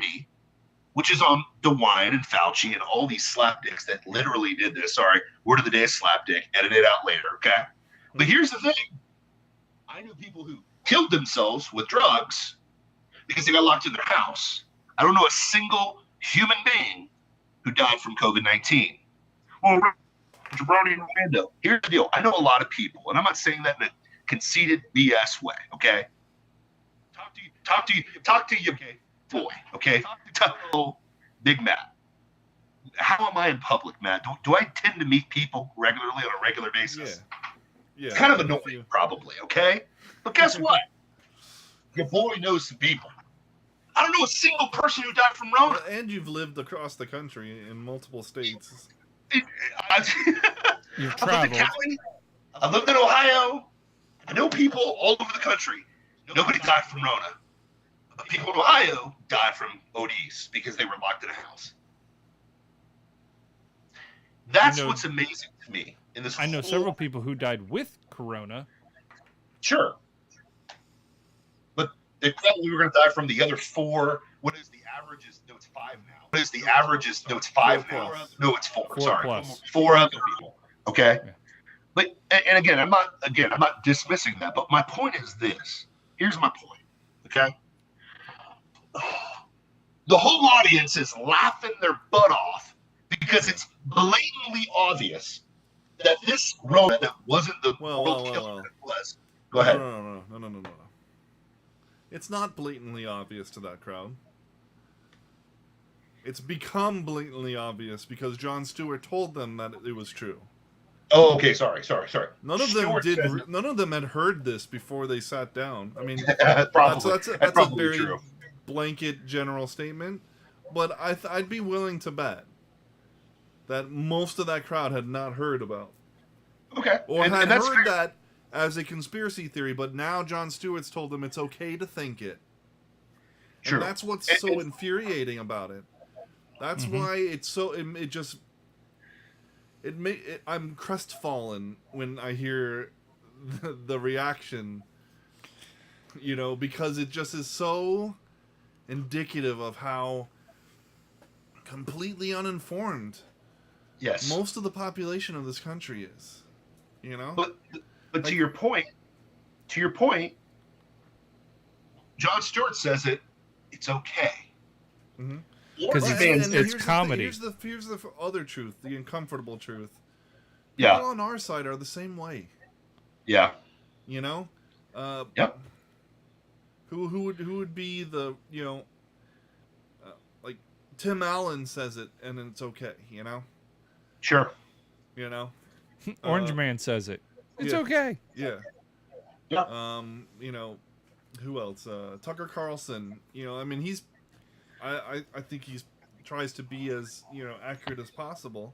which is on DeWine and Fauci and all these slapdicks that literally did this. Sorry, word of the day is slapdick. Edit it out later, okay? But here's the thing. I knew people who killed themselves with drugs because they got locked in their house. I don't know a single human being who died from COVID-19. Well, Jabroni and Orlando, here's the deal. I know a lot of people, and I'm not saying that in a conceited BS way, okay? Talk to you, boy, okay? Tell Big Matt. How am I in public, Matt? Do I tend to meet people regularly on a regular basis? Yeah. It's kind of annoying, probably, okay? But guess what? Your boy knows some people. I don't know a single person who died from Rona. And you've lived across the country in multiple states. You've traveled. I lived in Ohio. I know people all over the country. Nobody died from Rona. But people in Ohio died from ODs because they were locked in a house. That's what's amazing to me. I know several people who died with corona. Sure. But they probably were going to die from the other 4. What is the average? No, it's 5 now. What is the average? No, it's 5 now. No, it's 4. 4 Sorry. plus. 4 other people. Okay? Yeah. But, and again, I'm not dismissing that, but my point is this. Here's my point. Okay? The whole audience is laughing their butt off because it's blatantly obvious that this Rona that wasn't the world killer it was. Go ahead. No. It's not blatantly obvious to that crowd. It's become blatantly obvious because Jon Stewart told them that it was true. Oh, okay. Sorry. None of them had heard this before they sat down. I mean, probably. that's a very true. Blanket general statement, but I'd be willing to bet that most of that crowd had not heard about. Okay. Or had that's heard fair. that as a conspiracy theory, but now Jon Stewart's told them it's okay to think it. True. And that's what's so infuriating about it. That's why it's so I'm crestfallen when I hear the reaction, because it just is so indicative of how completely uninformed most of the population of this country is. But to your point, Jon Stewart says it's okay. Because it's comedy. Here's the other truth, the uncomfortable truth. Yeah. People on our side are the same way. Yeah. Yep. Who would be the like Tim Allen says it and it's okay, Sure. Orange Man says it. It's okay. Yeah. Yeah. Who else? Tucker Carlson. I think he's tries to be as accurate as possible,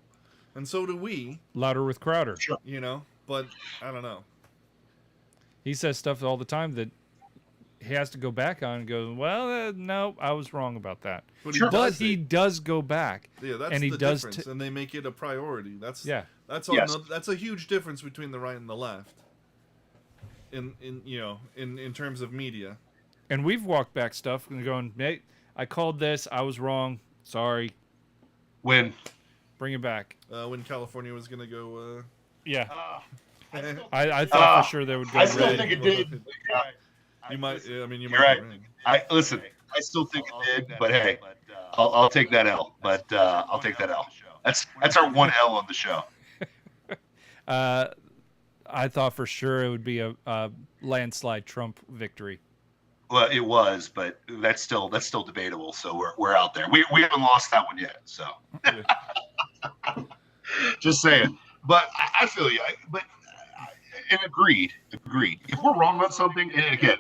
and so do we. Louder with Crowder. Sure. But I don't know. He says stuff all the time that he has to go back on and go, well, no, I was wrong about that. But he does go back. Yeah, that's and he the does difference, and they make it a priority. That's Yes. That's a huge difference between the right and the left. In terms of media. And we've walked back stuff and going, hey, I called this, I was wrong. Sorry. When? Bring it back. When California was gonna go. Yeah. I thought for sure they would go. I still think it did. You might. I mean, you You're might right. be right. Listen. I still think it did, but hey, I'll take that L. But I'll take that L. That's our one L on the show. I thought for sure it would be a landslide Trump victory. Well, it was, but that's still debatable. So we're out there. We haven't lost that one yet. So just saying. But I feel you. And agreed. If we're wrong on something, and again,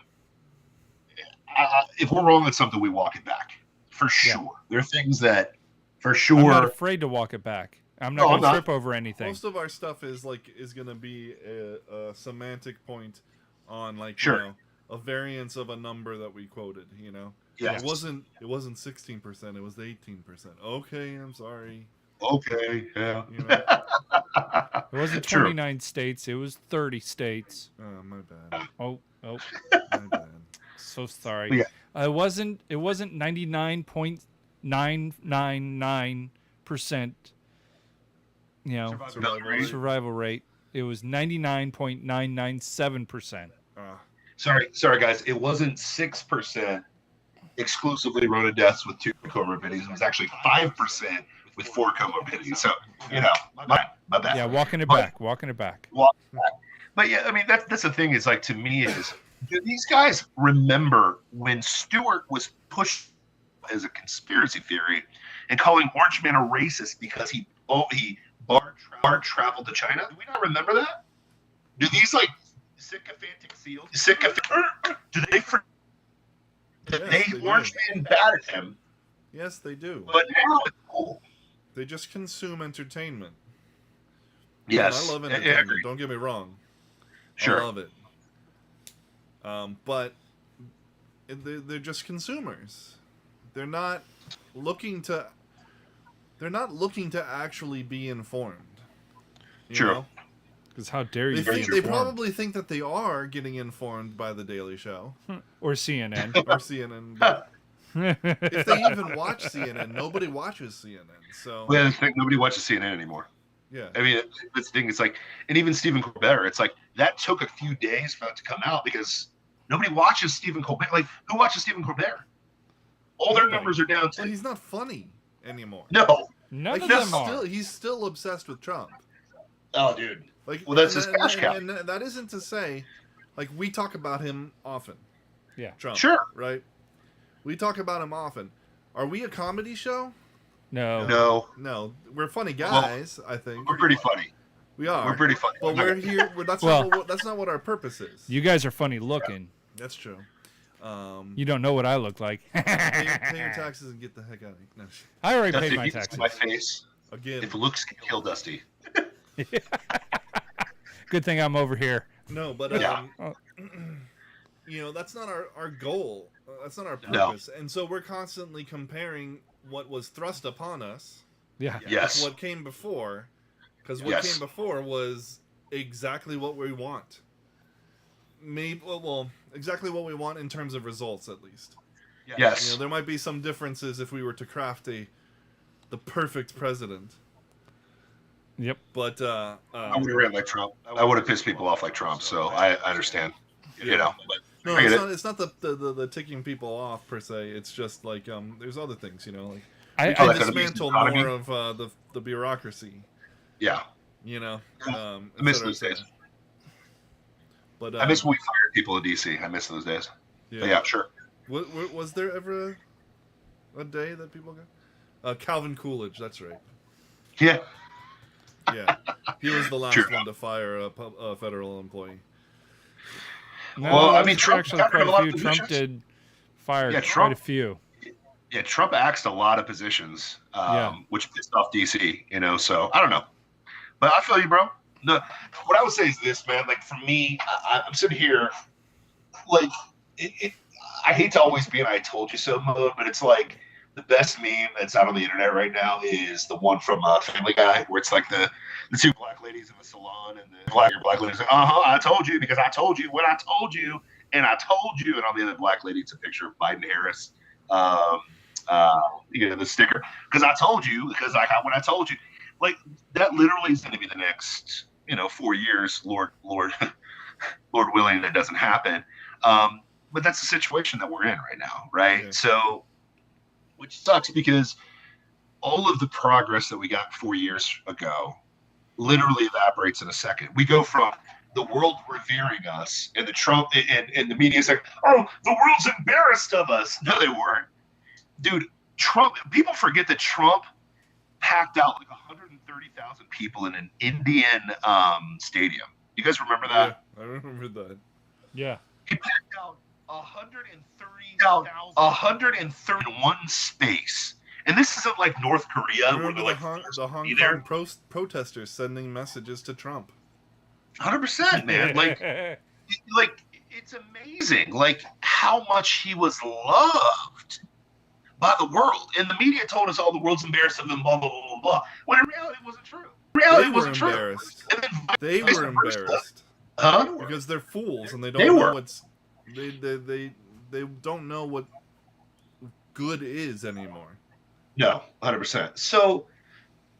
if we're wrong on something, we walk it back for sure. Yeah. There are things that, for sure, I'm not afraid to walk it back. I'm not going to trip over anything. Most of our stuff is going to be a semantic point on sure. You know, a variance of a number that we quoted. You know, yes. It wasn't 16%. It was 18%. Okay, I'm sorry. Okay, yeah. You know? It wasn't 29 states. It was 30 states. Oh, my bad. Oh, my bad. So sorry. Yeah. It wasn't 99.999%. You know, survival rate. It was 99.997%. Sorry, guys. It wasn't 6% exclusively Rona deaths with 2 comorbidities. It was actually 5% with 4 comorbidities. So, you know, my bad. Yeah, walking it back. But yeah, I mean, that's the thing is, like, to me is, do these guys remember when Stewart was pushed as a conspiracy theory and calling Orange Man a racist because he bar traveled to China? Do we not remember that? Do these, like, sycophantic seals, do they Orange Man batted him? Yes, they do. But now it's cool. They just consume entertainment. Yes. I love entertainment. Don't get me wrong. Sure. I love it. But they're just consumers. They're not looking to actually be informed. True. Because how dare you? They probably think that they are getting informed by the Daily Show or CNN or CNN. But if they even watch CNN, nobody watches CNN. So well, nobody watches CNN anymore. Yeah. I mean, that's the thing. It's like, and even Stephen Colbert, it's like that took a few days for that to come out because nobody watches Stephen Colbert. Like, who watches Stephen Colbert? All their numbers are down. Well, he's not funny anymore. No. None of them are. He's still obsessed with Trump. Oh, dude. Like, well, that's his cash cow. And that isn't to say, like, we talk about him often. Yeah. Trump. Sure. Right? We talk about him often. Are we a comedy show? No. We're funny guys, I think. We're pretty funny. We are. We're pretty funny. But we're here. That's not what our purpose is. You guys are funny looking. That's true. You don't know what I look like. Pay your taxes and get the heck out of here. No. I already Dusty, paid my taxes. My face. Again. If looks can kill Dusty. Good thing I'm over here. No, but you know, that's not our goal. That's not our purpose. No. And so we're constantly comparing what was thrust upon us. Yeah. Yes. With what came before, because what came before was exactly what we want. Exactly what we want in terms of results, at least. Yes. You know, there might be some differences if we were to craft the perfect president. Yep. But I would have ran like Trump. I would have pissed people off like Trump. So I understand. You know. But no, it's not the ticking people off per se. It's just like there's other things. You know, like I dismantle more of the bureaucracy. Yeah. You know. I miss those days. But I miss when we fired people in DC. I miss those days. Yeah. But yeah, sure. Was there ever a day that people got? Calvin Coolidge. That's right. Yeah. Yeah, he was the last one to fire a federal employee. No, well, I mean, Trump actually quite a few. Trump did fire quite a few. Yeah, Trump axed a lot of positions, which pissed off DC. You know, so I don't know, but I feel you, bro. No, what I would say is this, man. Like for me, I'm sitting here, like I hate to always be an "I told you so" mode, but it's like. The best meme that's out on the internet right now is the one from Family Guy, where it's like the 2 black ladies in the salon, and the black ladies like, I told you because I told you what I told you, and I told you, and on the other black lady, it's a picture of Biden Harris, you know, the sticker, because I told you, because I got what I told you, like that literally is going to be the next, you know, 4 years, Lord willing, that doesn't happen. but that's the situation that we're in right now, right? Yeah. So, which sucks because all of the progress that we got 4 years ago literally evaporates in a second. We go from the world revering us and the Trump and the media is like, oh, the world's embarrassed of us. No, they weren't. Dude, Trump, people forget that Trump packed out like 130,000 people in an Indian stadium. You guys remember that? Yeah, I remember that. Yeah. He packed out 130 in one space. And this isn't like North Korea. I where remember they're, the Hong there. Kong protesters sending messages to Trump. 100%, man. Like it's amazing, like how much he was loved by the world. And the media told us all the world's embarrassed of him, blah, blah, blah, blah, blah. When in reality, it wasn't true. Reality wasn't true. And then They were embarrassed. Huh? Because they're fools and they They don't know were. what's they don't know what good is anymore. No, 100%. So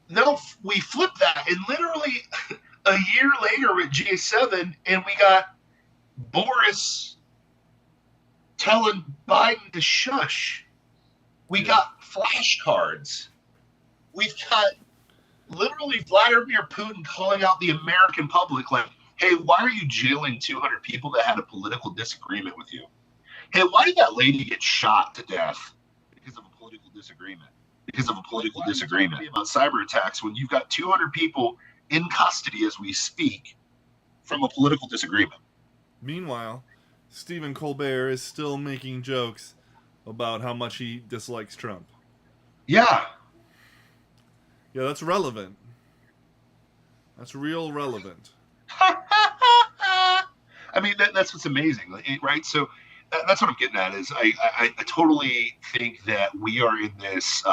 now we flip that, and literally a year later at G7, and we got Boris telling Biden to shush. We got flashcards. We've got literally Vladimir Putin calling out the American public like, hey, why are you jailing 200 people that had a political disagreement with you? Hey, why did that lady get shot to death because of a political disagreement? Because of a political disagreement about cyber attacks when you've got 200 people in custody as we speak from a political disagreement. Meanwhile, Stephen Colbert is still making jokes about how much he dislikes Trump. Yeah. Yeah, that's relevant. That's real relevant. I mean, that's what's amazing, right? So that's what I'm getting at is I totally think that we are in this,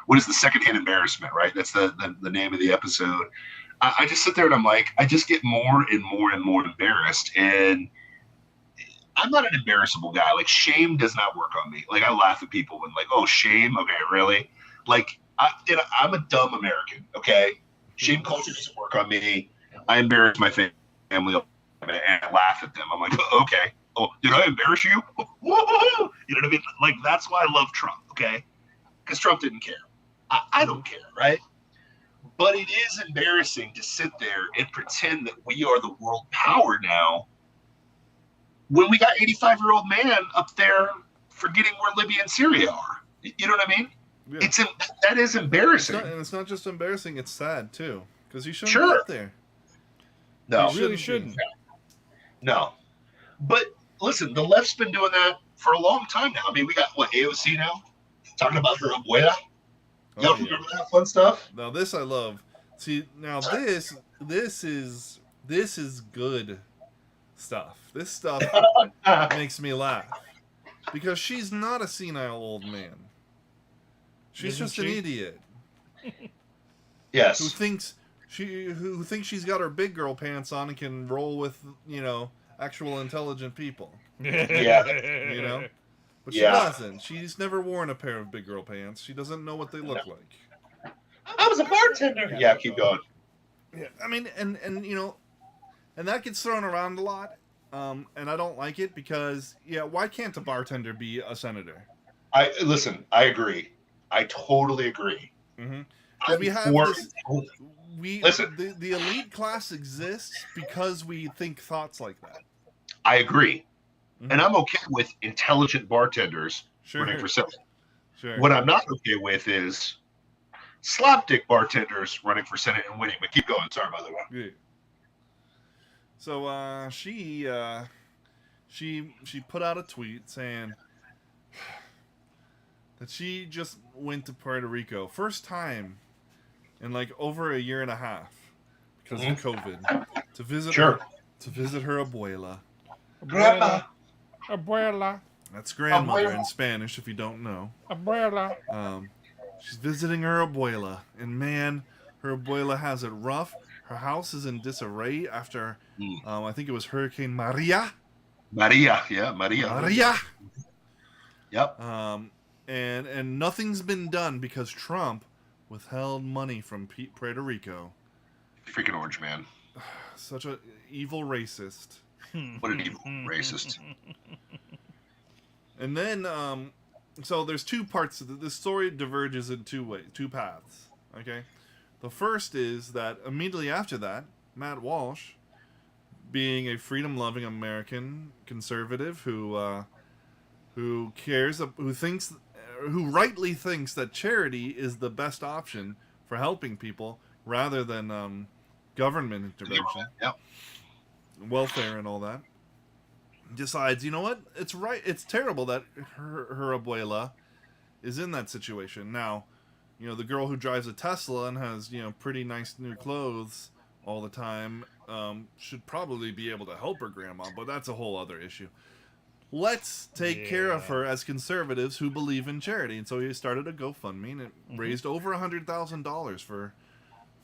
what is the secondhand embarrassment, right? That's the name of the episode. I just sit there and I'm like, I just get more and more and more embarrassed. And I'm not an embarrassable guy. Like, shame does not work on me. Like, I laugh at people when like, oh, shame? Okay, really? Like, I'm a dumb American, okay? Shame culture doesn't work on me. I embarrass my family and I laugh at them. I'm like, okay. Oh, did I embarrass you? You know what I mean? Like, that's why I love Trump, okay? Because Trump didn't care. I don't care, right? But it is embarrassing to sit there and pretend that we are the world power now when we got 85-year-old man up there forgetting where Libya and Syria are. You know what I mean? Yeah. That is embarrassing. And it's not just embarrassing, it's sad, too. Because he shouldn't be up there. No. He really shouldn't. No. But listen, the left's been doing that for a long time now. I mean, we got, what, AOC now? Talking about her abuela? Y'all remember that fun stuff? Now, this I love. See, now this is good stuff. This stuff makes me laugh. Because she's not a senile old man. She's just an idiot. Yes. Who thinks she's got her big girl pants on and can roll with, actual intelligent people. Yeah. But she doesn't. She's never worn a pair of big girl pants. She doesn't know what they look like. I was a bartender. Yeah, keep going. Yeah, I mean, and that gets thrown around a lot. And I don't like it because, why can't a bartender be a senator? I agree. I totally agree. Mm-hmm. We have the elite class exists because we think thoughts like that. I agree. Mm-hmm. And I'm okay with intelligent bartenders running for Senate. Sure. What I'm not okay with is slapdick bartenders running for Senate and winning. But keep going. Sorry, by the way. Yeah. So she put out a tweet saying that she just went to Puerto Rico, first time in like over a year and a half because of COVID, to visit her abuela. Abuela. That's grandmother in Spanish, if you don't know. Abuela. She's visiting her abuela, and man, her abuela has it rough. Her house is in disarray after, I think it was Hurricane Maria. Maria. Yep. And nothing's been done because Trump withheld money from Puerto Rico. Freaking orange man. Such a evil racist. What an evil racist. And then, so there's two parts of the story diverges in two paths. Okay, the first is that immediately after that, Matt Walsh, being a freedom-loving American conservative who rightly thinks that charity is the best option for helping people rather than government intervention, welfare and all that, decides, you know what, it's right, it's terrible that her abuela is in that situation. Now, the girl who drives a Tesla and has, pretty nice new clothes all the time, should probably be able to help her grandma, but that's a whole other issue. Let's take care of her as conservatives who believe in charity. And so he started a GoFundMe, and it raised over $100,000 for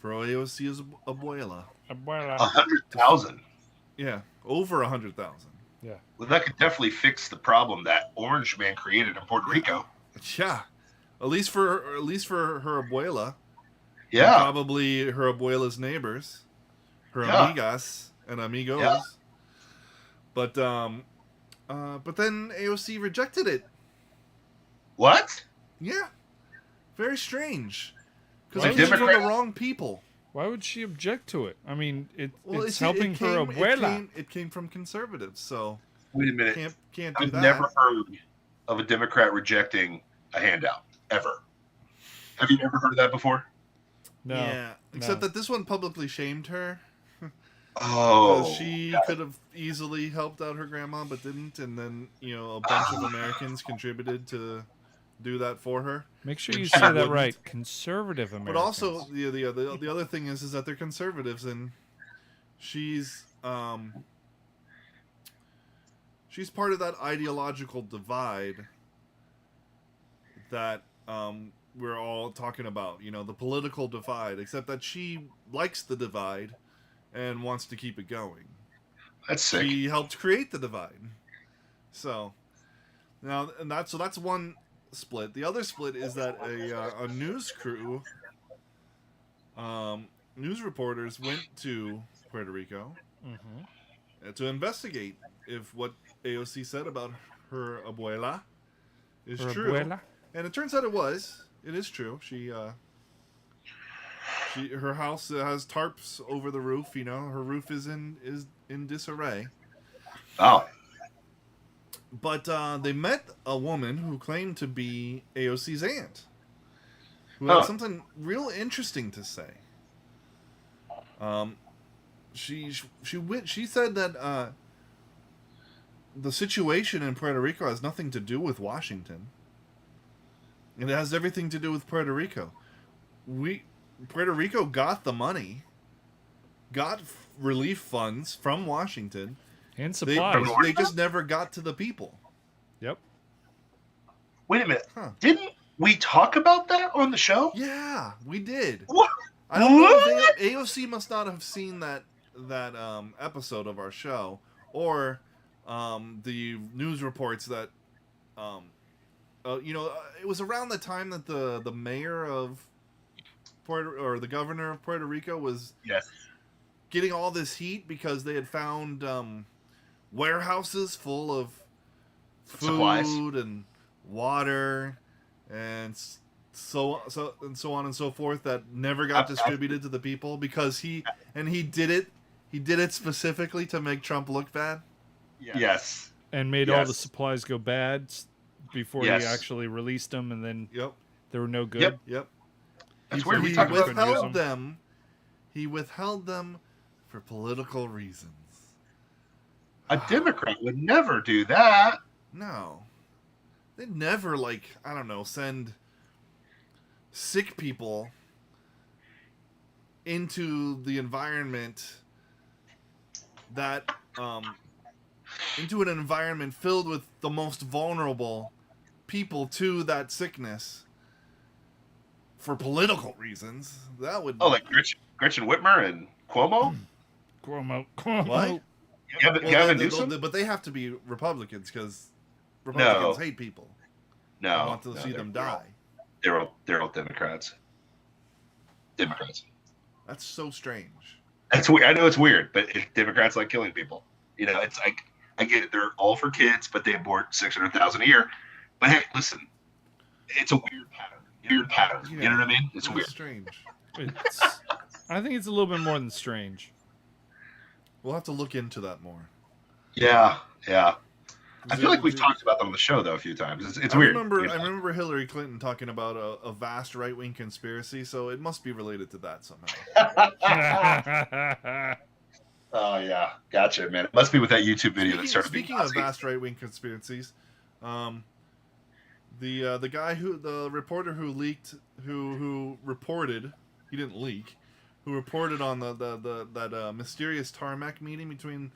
AOC's abuela. 100,000. Yeah, over 100,000. Yeah. Well, that could definitely fix the problem that Orange Man created in Puerto Rico. Yeah, at least for her abuela. Yeah. And probably her abuela's neighbors, her amigas and amigos. Yeah. But then AOC rejected it. What? Yeah, very strange. Because it was for the wrong people. Why would she object to it? I mean, it's helping her abuela. It came from conservatives, so wait a minute. Can't do I've that. never heard of a Democrat rejecting a handout ever. Have you ever heard of that before? No. Yeah, except that this one publicly shamed her. Oh, she could have easily helped out her grandma, but didn't, and then a bunch of Americans contributed to do that for her. Make sure you say that right. Conservative Americans. But also the other thing is that they're conservatives, and she's part of that ideological divide that we're all talking about. The political divide, except that she likes the divide and wants to keep it going. That's sick. She helped create the divide. So now, that's one split. The other split is that a news crew, news reporters went to Puerto Rico to investigate if what AOC said about her abuela is true. Abuela? And it turns out it is true. Her house has tarps over the roof. Her roof is in disarray. Oh. But they met a woman who claimed to be AOC's aunt, who had something real interesting to say. She said that the situation in Puerto Rico has nothing to do with Washington. And it has everything to do with Puerto Rico. Puerto Rico got the money, got relief funds from Washington. And supplies. They just never got to the people. Yep. Wait a minute. Huh. Didn't we talk about that on the show? Yeah, we did. What? I don't know if AOC must not have seen that episode of our show, or the news reports that it was around the time that the mayor of the governor of Puerto Rico was getting all this heat because they had found warehouses full of food supplies and water and so on and so forth that never got distributed to the people because he did it specifically to make Trump look bad. Yes. And made all the supplies go bad before he actually released them, and then they were no good. Yep. That's weird. He withheld them. He withheld them for political reasons. A Democrat would never do that. No. They'd never, send sick people into the environment that, into an environment filled with the most vulnerable people to that sickness for political reasons. That would... Oh, like Gretchen Whitmer and Cuomo? Cuomo. What? Gavin Newsom? But they have to be Republicans because Republicans hate people. No. I want to see them die. They're all Democrats. Democrats. That's so strange. That's weird. I know it's weird, but Democrats like killing people. It's like I get it; they're all for kids, but they abort 600,000 a year. But hey, listen, it's a weird pattern. Weird pattern. Yeah. You know what I mean? It's weird. Strange. I think it's a little bit more than strange. We'll have to look into that more. Yeah. I feel like we've talked about that on the show though a few times. It's weird. I remember Hillary Clinton talking about a vast right-wing conspiracy, so it must be related to that somehow. Oh yeah, gotcha, man. It must be with that YouTube video that started. Speaking of vast right-wing conspiracies, the guy the reporter who leaked, who reported, he didn't leak, who reported on that mysterious tarmac meeting between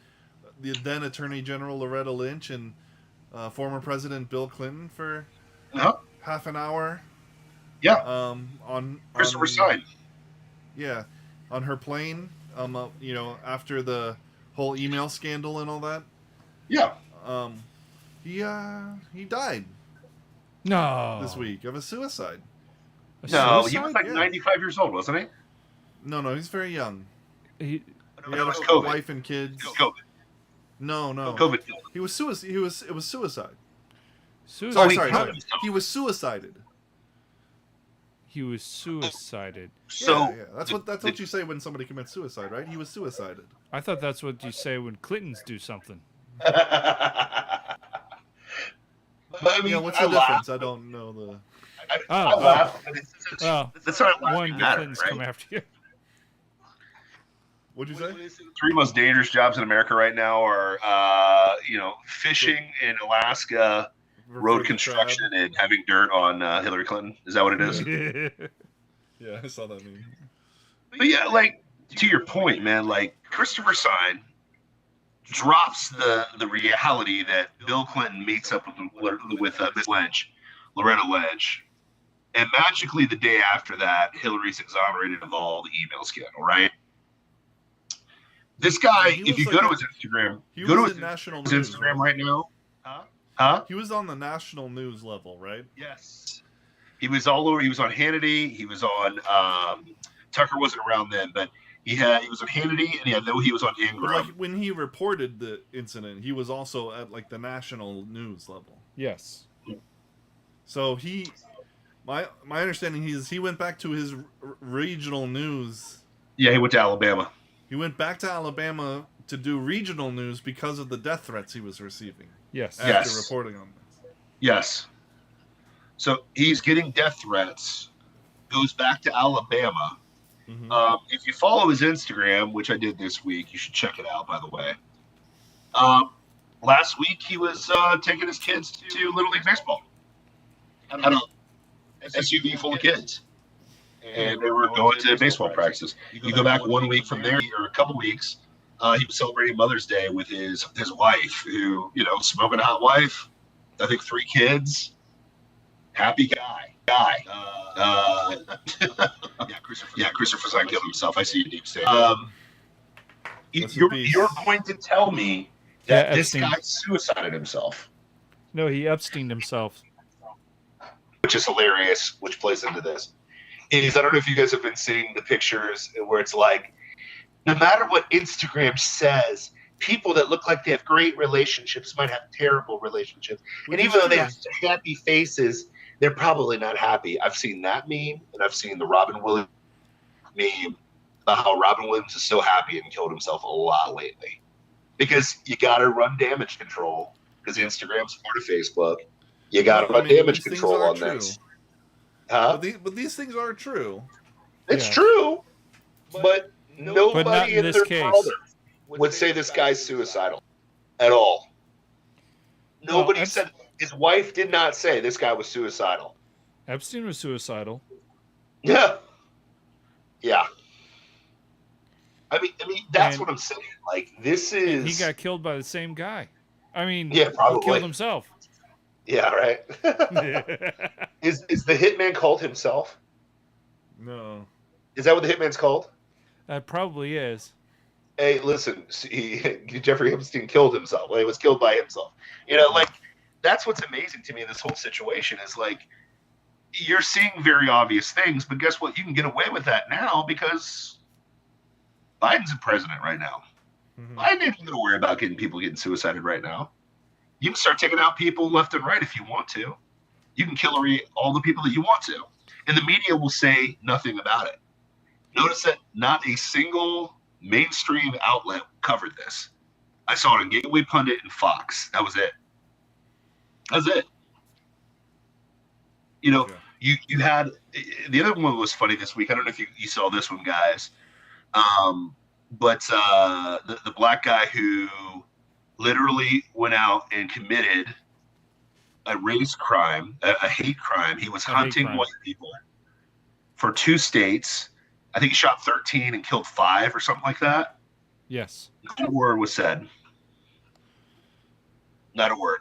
the then Attorney General Loretta Lynch and former President Bill Clinton for half an hour. Yeah. On Christopher Stein. Yeah, on her plane. After the whole email scandal and all that. Yeah. He died. No. This week of a suicide. No, he was like 95 years old, wasn't he? No, he's very young. He had a COVID. wife and kids. COVID. No. COVID. He was suicide. It was suicide. Suicide. Sorry. He was suicided. He was suicided. So yeah. That's what you say when somebody commits suicide, right? He was suicided. I thought that's what you say when Clintons do something. But I mean, what's the difference? I don't know the. I laugh. That's not one. The Clintons come after you. What'd you say? Three most dangerous jobs in America right now are, fishing in Alaska, road construction, and having dirt on Hillary Clinton. Is that what it is? Yeah, I saw that meme. But yeah, like, to your point, man, like, Christopher Stein drops the reality that Bill Clinton meets up with Miss Lynch, Loretta Lynch, and magically the day after that, Hillary's exonerated of all the email scandal, right? This guy, if you go to his Instagram, go to his national Instagram right now. Huh? He was on the national news level, right? Yes. He was all over. He was on Hannity. He was on Tucker wasn't around then, but he was on Hannity, and he was on Ingram. But like when he reported the incident, he was also at like the national news level. Yes. So my understanding is he went back to his regional news. Yeah, he went to Alabama. He went back to Alabama to do regional news because of the death threats he was receiving. Yes. After reporting on this. Yes. So he's getting death threats. Goes back to Alabama. Mm-hmm. If you follow his Instagram, which I did this week, you should check it out, by the way. Last week he was taking his kids to Little League Baseball. Had a SUV full of kids. And they were going to baseball practices. You go back 1 week from there, or a couple weeks, he was celebrating Mother's Day with his wife, who, smoking hot wife, I think 3 kids, happy guy. Christopher Stein killed himself. I see you, Deep State. You're going to tell me that this guy suicided himself. No, he Epsteined himself. Which is hilarious, which plays into this. I don't know if you guys have been seeing the pictures where it's like, no matter what Instagram says, people that look like they have great relationships might have terrible relationships. And even though they have happy faces, they're probably not happy. I've seen that meme, and I've seen the Robin Williams meme about how Robin Williams is so happy and killed himself a lot lately. Because you got to run damage control, because Instagram's part of Facebook. You got to run damage control on this. Huh? But these things are true. It's true, but nobody in their case. brother would say this guy's suicidal at all. Nobody said. His wife did not say this guy was suicidal. Epstein was suicidal. Yeah. I mean, that's what I'm saying. Like, this is. He got killed by the same guy. I mean, yeah, probably. He killed himself. Yeah, right. Is the hitman called himself? No. Is that what the hitman's called? That probably is. Hey, listen, Jeffrey Epstein killed himself. He was killed by himself. Like, that's what's amazing to me in this whole situation is, like, you're seeing very obvious things, but guess what? You can get away with that now because Biden's the president right now. I ain't even gonna worry about people getting suicided right now. You can start taking out people left and right if you want to. You can kill all the people that you want to, and the media will say nothing about it. Notice that not a single mainstream outlet covered this. I saw it on Gateway Pundit and Fox. That was it. That's it. You know, you had the other one was funny this week. I don't know if you saw this one, guys. But the black guy who literally went out and committed a race crime, a hate crime. He was hunting white people for 2 states. I think he shot 13 and killed 5 or something like that. Yes. Not a word was said. Not a word.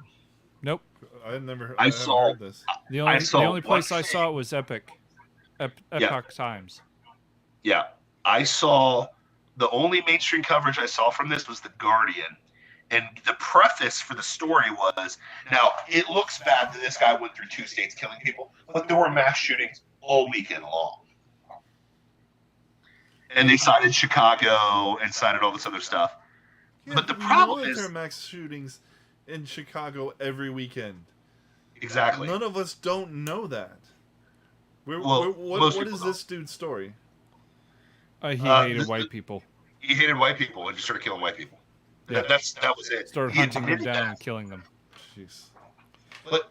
Nope. I haven't saw heard this. The only place I saw it was Epoch Times. Yeah. I saw the only mainstream coverage I saw from this was The Guardian. And the preface for the story was, now, it looks bad that this guy went through 2 states killing people, but there were mass shootings all weekend long. And they cited Chicago and cited all this other stuff. Yeah, but the problem is, there are mass shootings in Chicago every weekend. Exactly. None of us don't know that. What is this dude's story? He hated white people. He hated white people and just started killing white people. Yeah. That was it. Started hunting them down and killing them. Jeez. But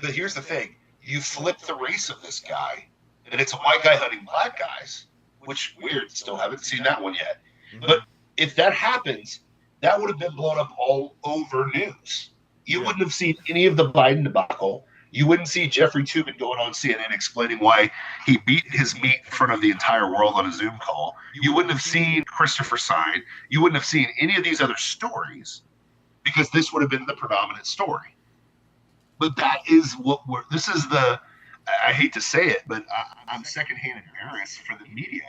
here's the thing: you flip the race of this guy, and it's a white guy hunting black guys. Which weird, still haven't seen that one yet. Mm-hmm. But if that happens, that would have been blown up all over news. You wouldn't have seen any of the Biden debacle. You wouldn't see Jeffrey Tubin going on CNN explaining why he beat his meat in front of the entire world on a Zoom call. You wouldn't have seen Christopher Sign. You wouldn't have seen any of these other stories because this would have been the predominant story. But that is I hate to say it, but I'm secondhand embarrassed for the media.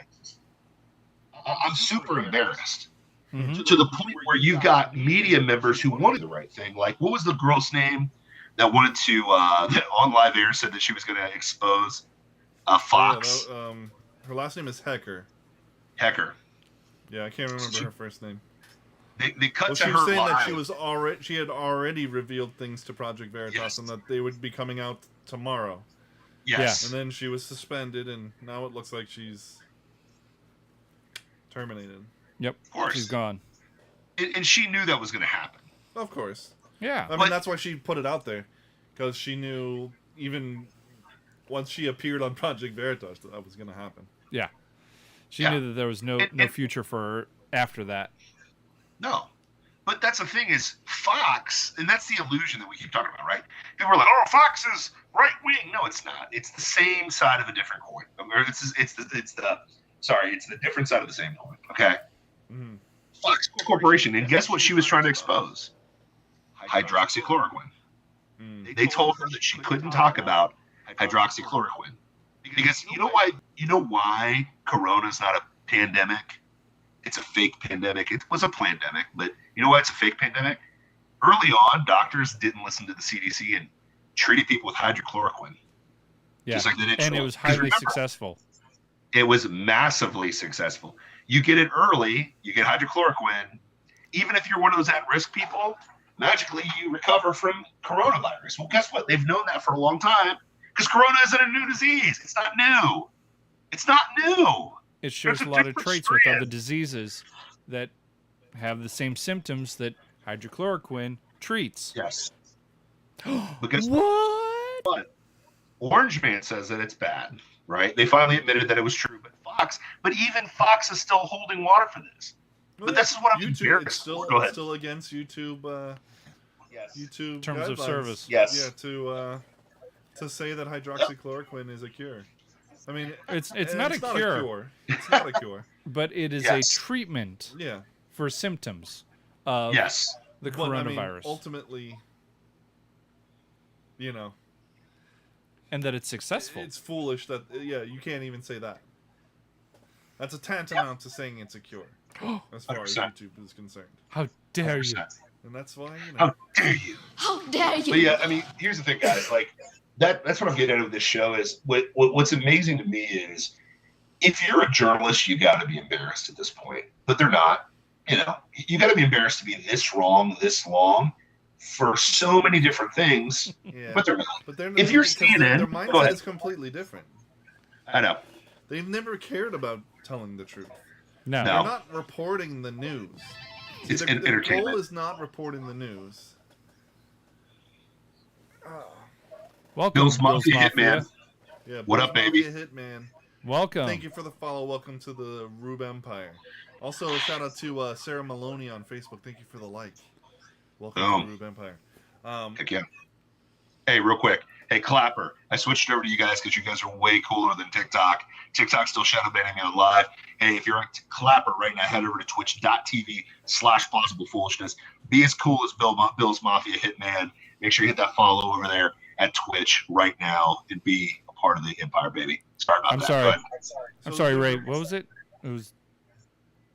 I'm super embarrassed. Mm-hmm. To the point where you've got media members who wanted the right thing. Like, what was the girl's name that wanted to, that on live air said that she was going to expose Fox? Yeah, her last name is Hecker. Hecker. Yeah, I can't remember her first name. They cut to she her was saying live. that she had already revealed things to Project Veritas, Yes. and that they would be coming out tomorrow. Yes. And then she was suspended, and now it looks like she's terminated. Yep. Of course. She's gone. And she knew that was going to happen. Of course. Yeah. I mean, that's why she put it out there, because she knew even once she appeared on Project Veritas that was going to happen. Yeah. She knew that there was no future for her after that. No. But that's the thing is Fox, and that's the illusion that we keep talking about, right? People are like, oh, Fox is right wing. No, it's not. It's the same side of a different coin. Or it's the different side of the same coin. Okay. Mm-hmm. Fox Corporation, and guess what she was trying to expose? Hydroxychloroquine. Mm. They told her that she couldn't talk about hydroxychloroquine because you know why Corona's not a pandemic? It's a fake pandemic. It was a pandemic, but you know why it's a fake pandemic? Early on, doctors didn't listen to the CDC and treated people with hydrochloroquine. Yeah. Just like they did and it was highly successful. It was massively successful. You get it early, you get hydrochloroquine. Even if you're one of those at-risk people, magically you recover from coronavirus. Well, guess what? They've known that for a long time because corona isn't a new disease. It's not new. It's not new. It shares a lot of traits with other diseases that have the same symptoms that hydrochloroquine treats. Yes. Because what? Orange Man says that it's bad, right? They finally admitted that it was true, but even Fox is still holding water for this. Well, but this is what I'm YouTube, embarrassed it's still, for. Go ahead. It's still against YouTube. Yes. YouTube Terms of guidelines. service. Yes. Yeah, to say that hydroxychloroquine is a cure. I mean, It's not a cure. It's not a cure. But it is Yes. a treatment Yeah. for symptoms of Yes. the But, I mean, coronavirus. ultimately, and that it's successful. it's foolish that you can't even say that. That's a tantamount to saying it's a cure, as far as 100%. YouTube is concerned. How dare you? 100%. And that's why, How dare you? How dare you? But yeah, I mean, here's the thing, guys. Like that's what I'm getting out of this show is what's amazing to me is if you're a journalist, you got to be embarrassed at this point. But they're not You know, you got to be embarrassed to be this wrong this long for so many different things. Yeah. But they're not. But they're If you're because CNN, their go mindset ahead. is completely different. I know. They've never cared about telling the truth. No. They're not reporting the news. See, It's their entertainment. goal is not reporting the news. Welcome, Bill's Mafia Hitman. Yeah, What Bill's up, baby? Mafia Hitman. Welcome. Thank you for the follow. Welcome to the Rube Empire. Also, shout out to Sarah Maloney on Facebook. Thank you for the like. Welcome to the Rube Empire. Heck yeah. Hey, real quick. Hey, Clapper. I switched over to you guys because you guys are way cooler than TikTok. TikTok's still shadow banning me on live. Hey, if you're on Clapper right now, head over to twitch.tv/plausible foolishness. Be as cool as Bill's Mafia Hitman. Make sure you hit that follow over there at Twitch right now and be a part of the Empire, baby. Sorry about that. Sorry. Go ahead. I'm sorry, Ray. What was it? It was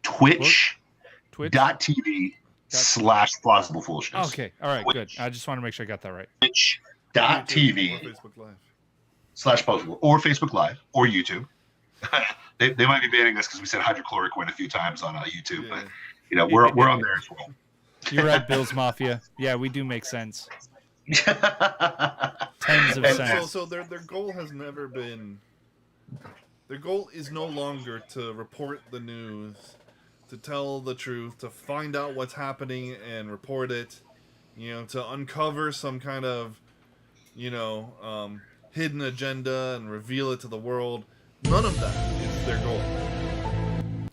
Twitch.tv/plausible foolishness. Okay. All right. Good. I just want to make sure I got that right. Twitch.tv/plausible or Facebook Live or YouTube. they might be banning us because we said hydrochloroquine a few times on YouTube, but you know we're on there as well. You're right, Bill's Mafia. Yeah, we do make sense. Tens of cents. So their goal has never been. Their goal is no longer to report the news, to tell the truth, to find out what's happening and report it. You know, to uncover some kind of, hidden agenda and reveal it to the world. None of that is their goal.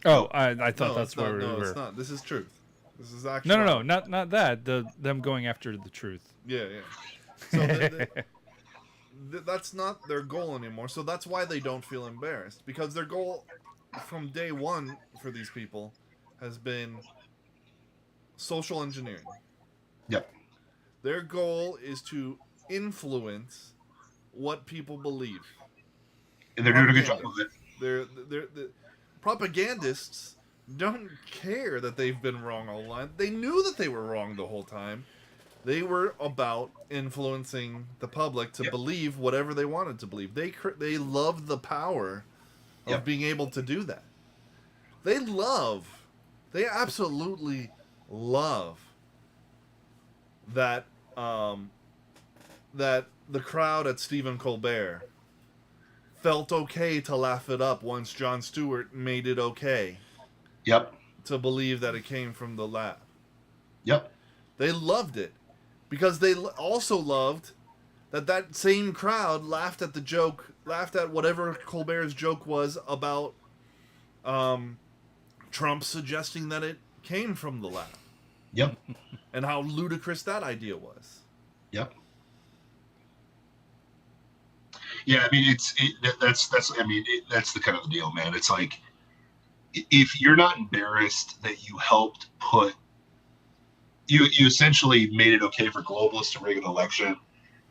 Oh, I thought that's where we were. No, it's not. This is truth. This is actually No, not that. Them going after the truth. Yeah. So that's not their goal anymore. So that's why they don't feel embarrassed, because their goal from day one for these people has been social engineering. Yep. Their goal is to influence what people believe. And they're doing a good job of it. The propagandists don't care that they've been wrong all along. They knew that they were wrong the whole time. They were about influencing the public to believe whatever they wanted to believe. They loved the power of being able to do that. They absolutely love that that the crowd at Stephen Colbert felt okay to laugh it up once Jon Stewart made it okay. Yep. To believe that it came from the lab. Yep. They loved it because they also loved that same crowd laughed at whatever Colbert's joke was about Trump suggesting that it came from the lab. Yep. And how ludicrous that idea was. Yep. Yeah, I mean that's the kind of the deal, man. It's like if you're not embarrassed that you helped you essentially made it okay for globalists to rig an election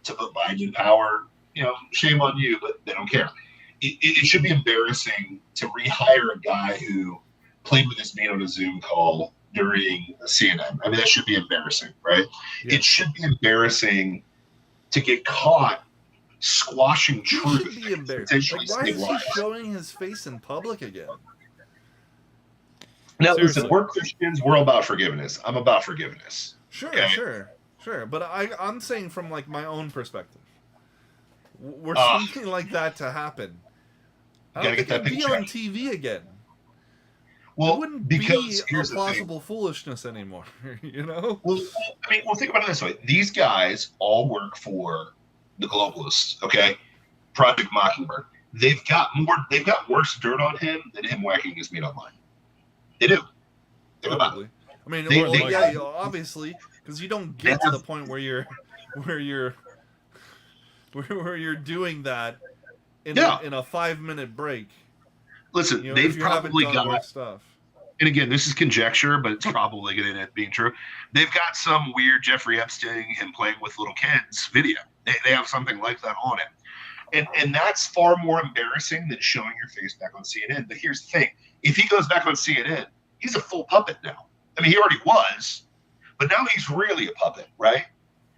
to put Biden in power, shame on you, but they don't care. It should be embarrassing to rehire a guy who played with his mate on a Zoom call during CNN. I mean, that should be embarrassing, right? Yeah. It should be embarrassing to get caught squashing truth. He should be embarrassed. Like, why is he showing his face in public again? Now, listen, we're Christians. We're about forgiveness. I'm about forgiveness. Sure, okay? Sure. But I'm saying from like my own perspective, were something like that to happen, I don't think it'd be on TV again. Well, it wouldn't be a plausible foolishness anymore, Well, think about it this way: these guys all work for the globalists, okay? Project Mockingbird. They've got worse dirt on him than him whacking his meat online. They do. Probably. I mean, obviously, because you don't get to the point where you're doing that in a 5-minute break. Listen, they've probably got stuff. And again, this is conjecture, but it's probably going to end up being true. They've got some weird Jeffrey Epstein, him playing with little kids video. They have something like that on it. And that's far more embarrassing than showing your face back on CNN. But here's the thing. If he goes back on CNN, he's a full puppet now. I mean, he already was, but now he's really a puppet, right?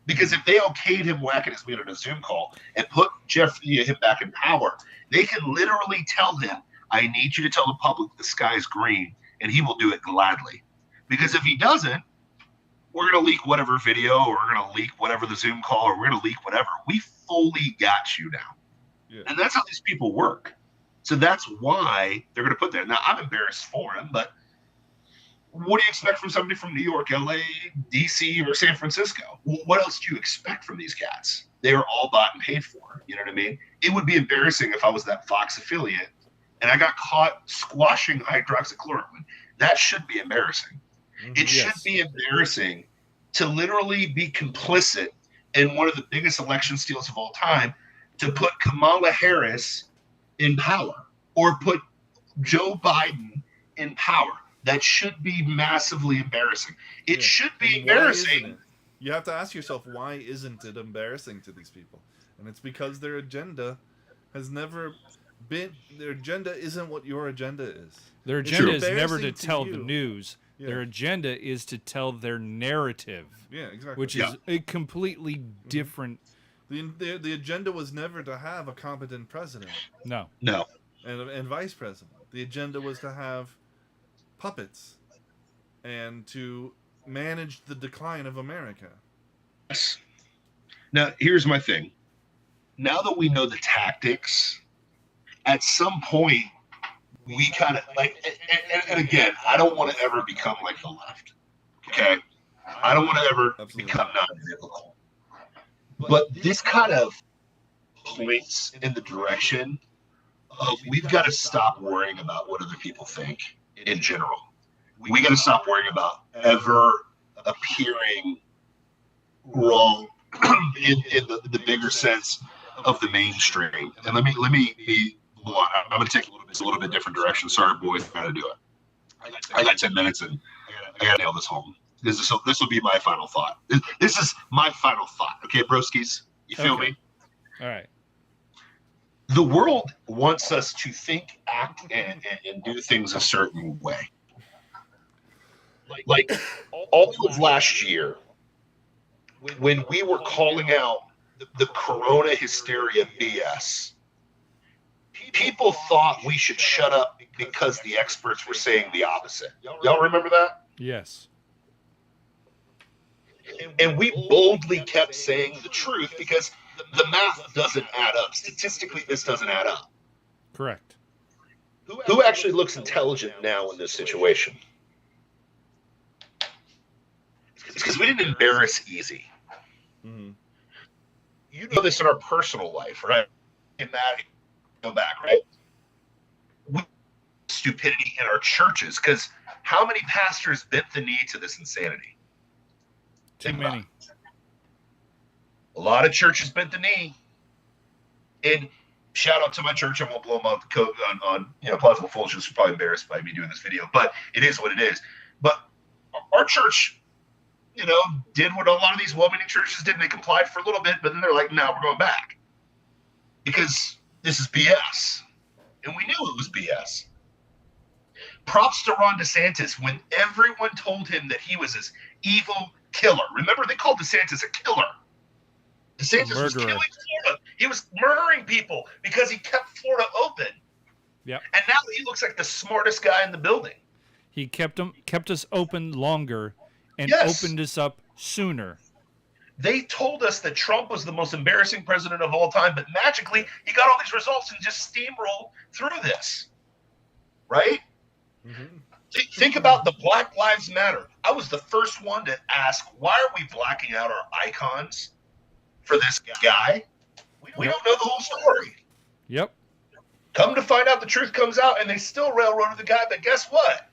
Because if they okayed him whacking his meat on a Zoom call and put him back in power, they can literally tell him, I need you to tell the public the sky's green, and he will do it gladly. Because if he doesn't, we're going to leak whatever video, or we're going to leak whatever the Zoom call, or we're going to leak whatever. We fully got you now. Yeah. And that's how these people work. So that's why they're going to put that. Now, I'm embarrassed for him, but what do you expect from somebody from New York, LA, DC, or San Francisco? What else do you expect from these cats? They are all bought and paid for. You know what I mean? It would be embarrassing if I was that Fox affiliate and I got caught squashing hydroxychloroquine. That should be embarrassing. It should be embarrassing to literally be complicit in one of the biggest election steals of all time, to put Kamala Harris in power or put Joe Biden in power. That should be massively embarrassing. It should be embarrassing. You have to ask yourself, why isn't it embarrassing to these people? And it's because their agenda has never been, their agenda isn't what your agenda is. Their agenda is never to embarrassing tell to the you. news. Yeah. Their agenda is to tell their narrative. Yeah, exactly. Which is a completely different. The agenda was never to have a competent president. No. And vice president. The agenda was to have puppets and to manage the decline of America. Yes. Now, here's my thing. Now that we know the tactics, at some point, we kind of like, and again, I don't want to ever become like the left. Okay? I don't want to ever become non-biblical. But this kind of points in the direction of we've got to stop worrying about what other people think in general. We got to stop worrying about ever appearing wrong in the bigger sense of the mainstream. And let me be blunt. I'm going to take a little bit different direction. Sorry, boys, I got to do it. I got 10 minutes and I got to nail this home. This will be my final thought. This is my final thought. Okay, broskies, you feel me? All right. The world wants us to think, act, and do things a certain way. Like all of last year, when we were calling out the Corona hysteria BS, people thought we should shut up because the experts were saying the opposite. Y'all remember that? Yes. And we boldly kept saying the truth because the math doesn't add up. Statistically, this doesn't add up. Correct. Who actually looks intelligent now in this situation? It's because we didn't embarrass easy. Mm-hmm. You know this in our personal life, right? In that, go back, right? Stupidity in our churches, because how many pastors bent the knee to this insanity? Too many. A lot of churches bent the knee. And shout out to my church. I won't blow them out the coat on Plausible Foolishness. Are probably embarrassed by me doing this video, but it is what it is. But our church, did what a lot of these well-meaning churches did. And they complied for a little bit, but then they're like, no, we're going back. Because this is BS. And we knew it was BS. Props to Ron DeSantis when everyone told him that he was this evil killer. Remember, they called DeSantis a killer. DeSantis was killing Florida. He was murdering people because he kept Florida open. Yep. And now he looks like the smartest guy in the building. He kept us open longer and opened us up sooner. They told us that Trump was the most embarrassing president of all time, but magically he got all these results and just steamrolled through this. Right? Mm-hmm. Think about the Black Lives Matter. I was the first one to ask, why are we blacking out our icons for this guy? We don't know the whole story. Yep. Come to find out, the truth comes out, and they still railroaded the guy. But guess what?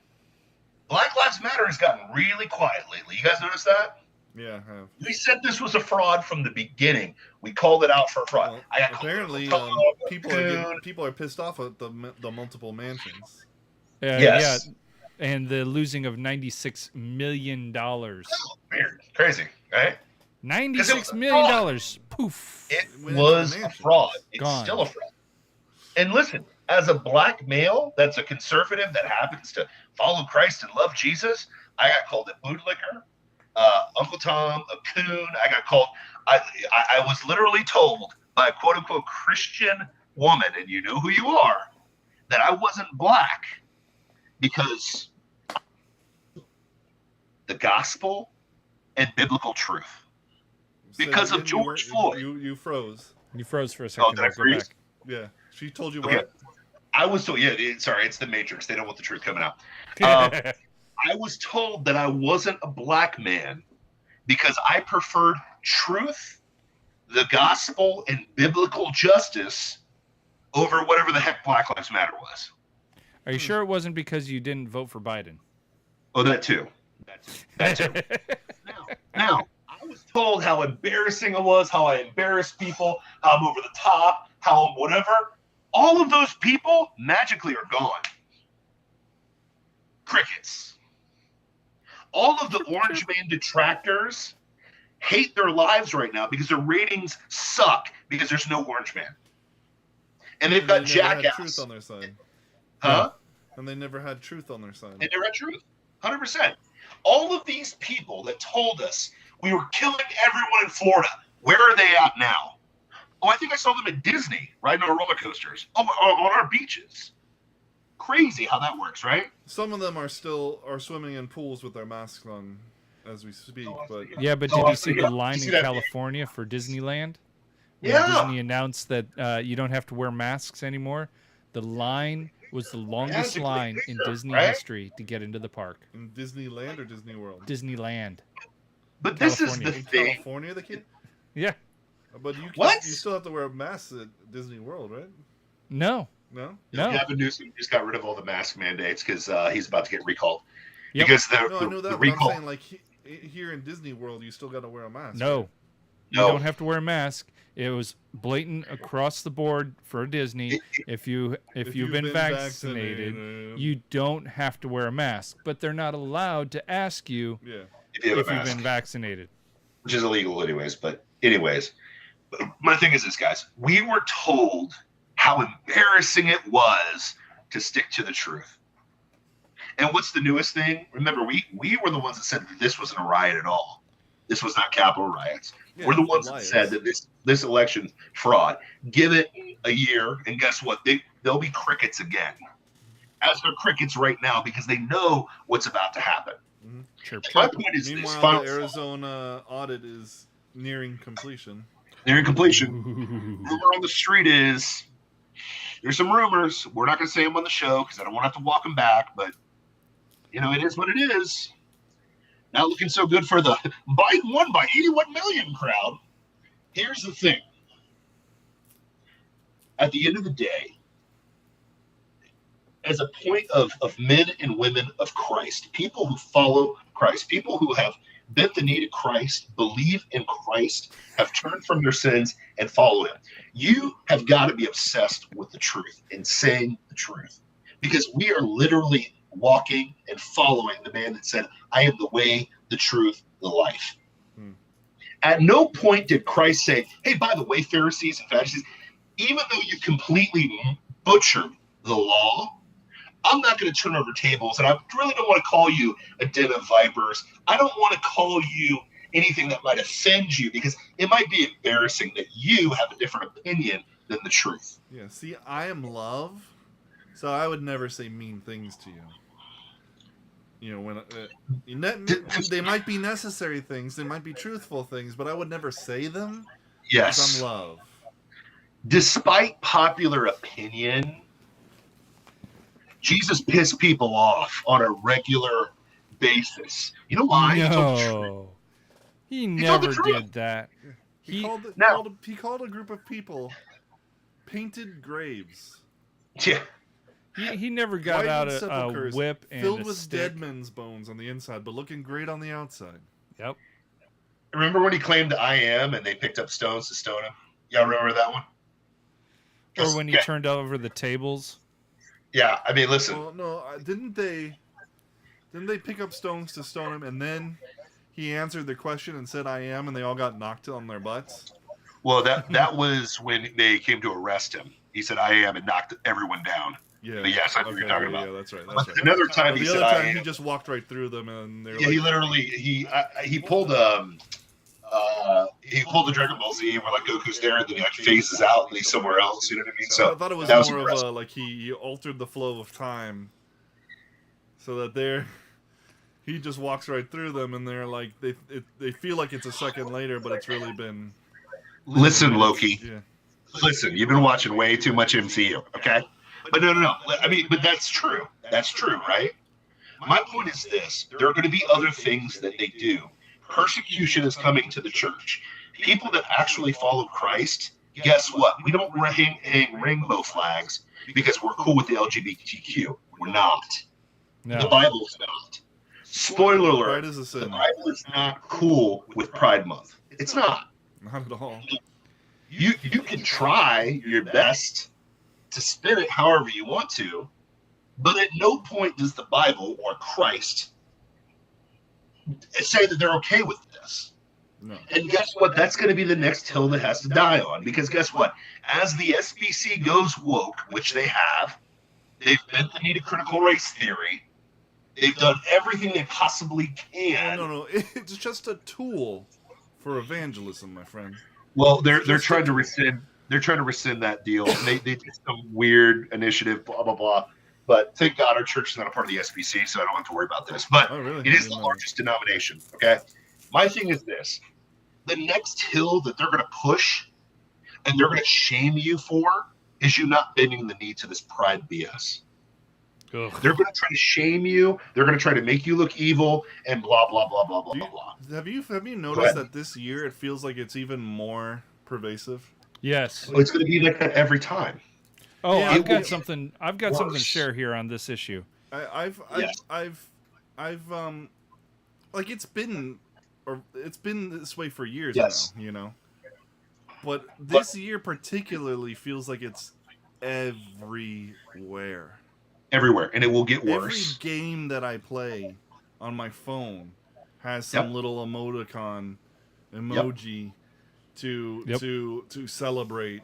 Black Lives Matter has gotten really quiet lately. You guys notice that? Yeah, I have. We said this was a fraud from the beginning. We called it out for fraud. Well, apparently, people are pissed off at the multiple mansions. Yes. Yeah. And the losing of $96 million. Oh, weird. Crazy, right? $96 million. Poof. It was a fraud. It's Gone. Still a fraud. And listen, as a black male that's a conservative that happens to follow Christ and love Jesus, I got called a bootlicker, Uncle Tom, a coon. I got called, I was literally told by a quote-unquote Christian woman, and you know who you are, that I wasn't black because the gospel and biblical truth. Say Because of again, George Floyd. You froze. You froze for a second. did I Go freeze? back. Yeah. She told you Okay. what? I was told, sorry, it's the Matrix. They don't want the truth coming out. I was told that I wasn't a black man because I preferred truth, the gospel, and biblical justice over whatever the heck Black Lives Matter was. Are you sure it wasn't because you didn't vote for Biden? Oh, that too. That too. Now, I was told how embarrassing I was, how I embarrassed people, how I'm over the top, how I'm whatever. All of those people magically are gone. Crickets. All of the Orange Man detractors hate their lives right now because their ratings suck because there's no Orange Man. And they've got They never had Jackass. truth on their side. Huh? And they never had truth on their side. They never had truth. 100%. All of these people that told us we were killing everyone in Florida, where are they at now? Oh, I think I saw them at Disney riding on roller coasters on our beaches. Crazy how that works, right? Some of them are swimming in pools with their masks on as we speak, but Yeah, but did you see the line in California for Disneyland? When Yeah. Disney announced that you don't have to wear masks anymore. The line was the longest Magically line in bigger, Disney right? history to get into the park. in Disneyland or Disney World? Disneyland. But this is California. the In thing. California, the kid? Yeah. But you What? still have to wear a mask at Disney World, right? No. No? No. Gavin Newsom just got rid of all the mask mandates because he's about to get recalled. Yep. Because No, I know the that, but recall. I'm saying like here in Disney World, you still got to wear a mask. No. right? You don't have to wear a mask. It was blatant across the board for Disney. If you've been vaccinated, you don't have to wear a mask. But they're not allowed to ask you Yeah. if you have if a you've mask, been vaccinated. which is illegal anyways. But anyways, my thing is this, guys. We were told how embarrassing it was to stick to the truth. And what's the newest thing? Remember, we were the ones that said that this wasn't a riot at all. This was not Capitol riots. Yeah, We're the it's ones that riots. said that this election fraud. Give it a year, and guess what? They'll be crickets again. As they're crickets right now because they know what's about to happen. Chirp, My chirp. point is this: Meanwhile, final, the Arizona audit is nearing completion. nearing completion. Rumor on the street is there's some rumors. We're not going to say them on the show because I don't want to have to walk them back. But it is what it is. Not looking so good for the Biden won by 81 million crowd. Here's the thing. At the end of the day, as a point of men and women of Christ, people who follow Christ, people who have bent the knee to Christ, believe in Christ, have turned from their sins and follow him. You have got to be obsessed with the truth and saying the truth because we are literally walking and following the man that said, I am the way, the truth, the life. At no point did Christ say, hey, by the way, Pharisees and Sadducees, even though you completely butchered the law, I'm not going to turn over tables, and I really don't want to call you a den of vipers. I don't want to call you anything that might offend you because it might be embarrassing that you have a different opinion than the truth. Yeah. See, I am love, so I would never say mean things to you. When they might be necessary things, they might be truthful things, but I would never say them. Yes. Because I'm love. Despite popular opinion, Jesus pissed people off on a regular basis. You know why? He told the truth. No. He told the never truth. did that. He Now- called a group of people painted graves. Yeah. He never got out Whitened a sepulchres whip and filled a with stick. dead men's bones on the inside, but looking great on the outside. Yep. Remember when he claimed I am and they picked up stones to stone him? Y'all remember that one? Or when he Yeah. turned over the tables. Yeah, I mean, listen. Well, no, didn't they pick up stones to stone him, and then he answered the question and said, "I am," and they all got knocked on their butts? Well, that was when they came to arrest him. He said, "I am," and knocked everyone down. Yeah. But yes, I know what you're talking about. Yeah, that's right. But That's right. another time But he the said, other "I time, am." he just walked right through them, and they're Yeah, like, he literally he pulled the Dragon Ball Z where like Goku's there, and then he like phases out and he's somewhere else. You know what I mean? So I thought it was that was more of impressive. a like he altered the flow of time, so that he just walks right through them, and they're like, they feel like it's a second later, but it's really been. Listen, Loki. Yeah. Listen, you've been watching way too much MCU, okay? But no. I mean, but that's true. That's true, right? My point is this. There are going to be other things that they do. Persecution is coming to the church. People that actually follow Christ, guess what? We don't hang rainbow flags because we're cool with the LGBTQ. We're not. No. The Bible's not. Spoiler alert, Pride is a sin. the Bible is not cool with Pride Month. It's not. Not at all. You can try your best to spin it however you want to, but at no point does the Bible or Christ say that they're okay with this. No. And guess what? That's going to be the next hill that has to die on. Because guess what? As the SBC goes woke, which they have, they've bent the knee to critical race theory. They've done everything they possibly can. No. It's just a tool for evangelism, my friend. Well, they're trying to rescind. They're trying to rescind that deal. They did some weird initiative, blah blah blah. But thank God our church is not a part of the SBC, so I don't have to worry about this. But really? it is the largest denomination. Okay. My thing is this: the next hill that they're going to push, and they're going to shame you for, is you not bending the knee to this pride BS. Ugh. They're going to try to shame you. They're going to try to make you look evil and blah blah blah blah blah blah. Have you noticed that this year it feels like it's even more pervasive? Yes. Well, it's going to be like that every time. Oh, Yeah, I've got something to share here on this issue. I've like it's been this way for years Yes. now, you know. But this year particularly feels like it's everywhere. Everywhere, and it will get Every worse. game that I play on my phone has some little emoji to celebrate,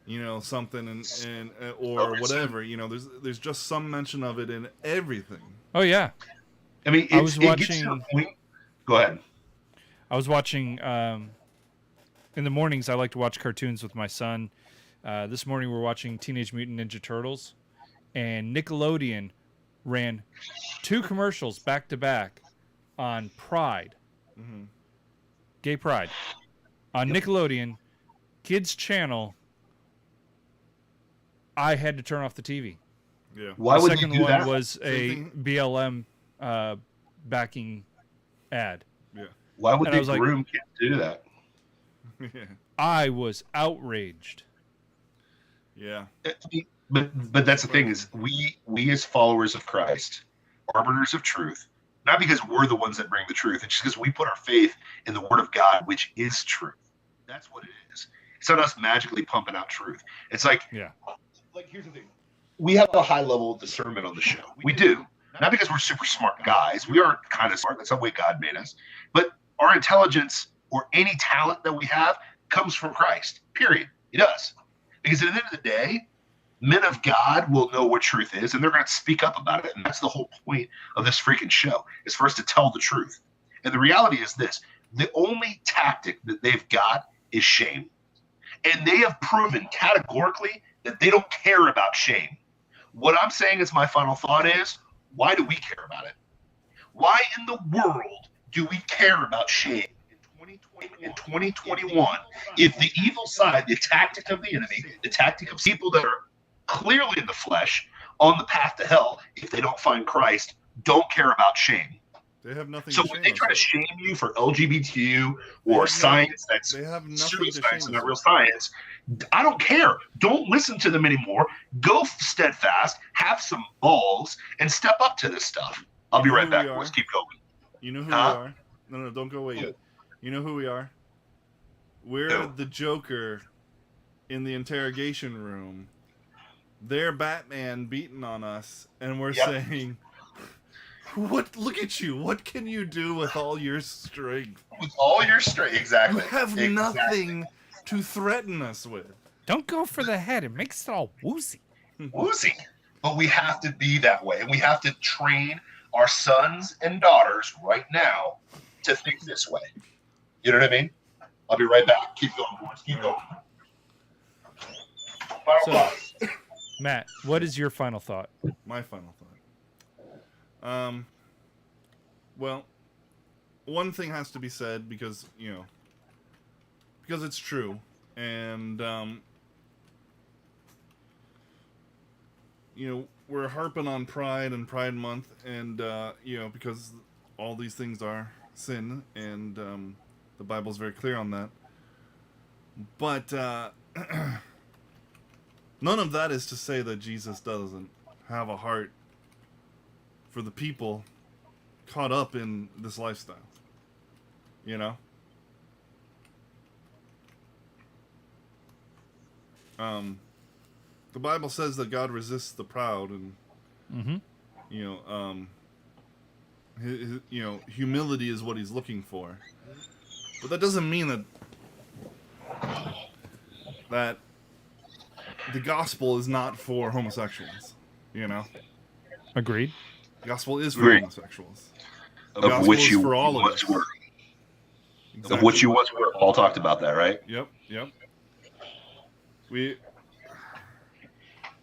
you know, something and or whatever. You know, there's just some mention of it in everything. Oh yeah. I mean, I was watching. Go ahead. I was watching. In the mornings, I like to watch cartoons with my son. This morning, we're watching Teenage Mutant Ninja Turtles, and Nickelodeon ran 2 commercials back to back on Pride, gay pride, on Nickelodeon, kids channel. I had to turn off the TV. Yeah. Why The would second you do one that? was a BLM backing ad. Yeah. Why would and I they was like- groom kids to do that? Yeah. I was outraged. Yeah. But that's the thing is we as followers of Christ, arbiters of truth, not because we're the ones that bring the truth, it's just because we put our faith in the Word of God, which is truth. That's what it is. It's not us magically pumping out truth. It's like, here's the thing. We have a high level of discernment on the show. We do. Not because we're super smart guys. We are kind of smart. That's the way God made us. But our intelligence or any talent that we have comes from Christ. Period. It does. Because at the end of the day, men of God will know what truth is, and they're going to speak up about it. And that's the whole point of this freaking show, is for us to tell the truth. And the reality is this. The only tactic that they've got is shame. And they have proven categorically that they don't care about shame. What I'm saying is my final thought is, why do we care about it? Why in the world do we care about shame in 2021 if the evil side, the tactic of the enemy, the tactic of people that are clearly in the flesh on the path to hell, if they don't find Christ, don't care about shame? They have nothing So to when shame they try to us shame you for LGBTQ or science that's they have nothing pseudo to science shame and not us real for. science, I don't care. Don't listen to them anymore. Go steadfast, have some balls, and step up to this stuff. I'll be You know right who back. we are? Let's keep going. You know who Huh? we are? No, don't go away yet. You know who we are? We're Who? the Joker in the interrogation room. They're Batman beating on us, and we're Yep. saying, "What? Look at you! What can you do with all your strength? With all your strength, You exactly. have Exactly. nothing to threaten us with." Don't go for the head. It makes it all woozy. Woozy. But we have to be that way, and we have to train our sons and daughters right now to think this way. You know what I mean? I'll be right back. Keep going, boys. Keep going. Final So- thoughts. Matt, what is your final thought? My final thought. Well, one thing has to be said because it's true, and we're harping on Pride and Pride Month, and because all these things are sin, and the Bible's very clear on that. But none of that is to say that Jesus doesn't have a heart for the people caught up in this lifestyle. The Bible says that God resists the proud, and humility is what he's looking for. But that doesn't mean that the gospel is not for homosexuals. Agreed. The gospel is for Agreed. homosexuals. Of which you for all of once us. were. Exactly. Of which you once were. Paul talked about that, right? Yep.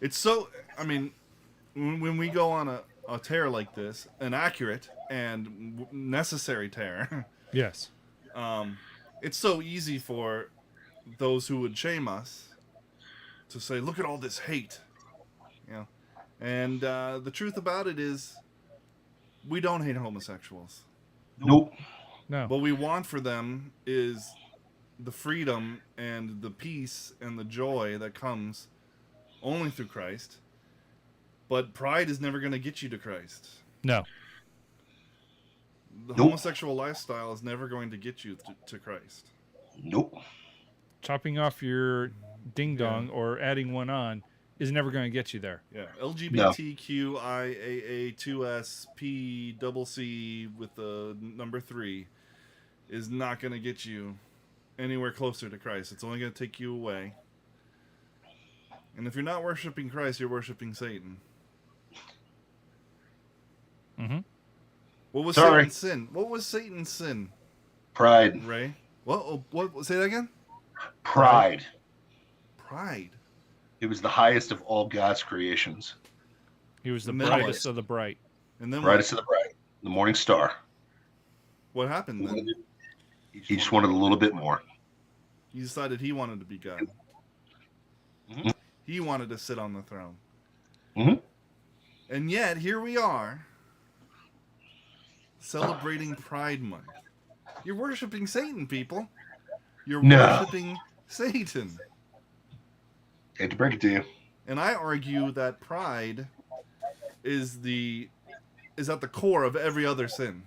It's so, when we go on a tear like this, an accurate and necessary tear, Yes. it's so easy for those who would shame us to say, look at all this hate. And the truth about it is, we don't hate homosexuals. Nope. No. What we want for them is the freedom and the peace and the joy that comes only through Christ. But pride is never going to get you to Christ. No. The homosexual lifestyle is never going to get you to Christ. Nope. Chopping off your ding dong or adding one on is never going to get you there. Yeah. LGBTQIAA2SPCC with the number 3 is not going to get you anywhere closer to Christ. It's only going to take you away. And if you're not worshiping Christ, you're worshiping Satan. Mm-hmm. What was Satan's sin? What was Satan's sin? Pride. Ray? What? Say that again? Pride. Pride. It was the highest of all God's creations. He was the And then brightest what? of the bright. And then Brightest of the bright. The morning star. what happened then? He just wanted a little bit more. He decided he wanted to be God. Mhm. He wanted to sit on the throne. Mhm. And yet, here we are, celebrating Pride Month. You're worshiping Satan, people. You're worshiping Satan. Hate to break it to you. And I argue that pride is at the core of every other sin.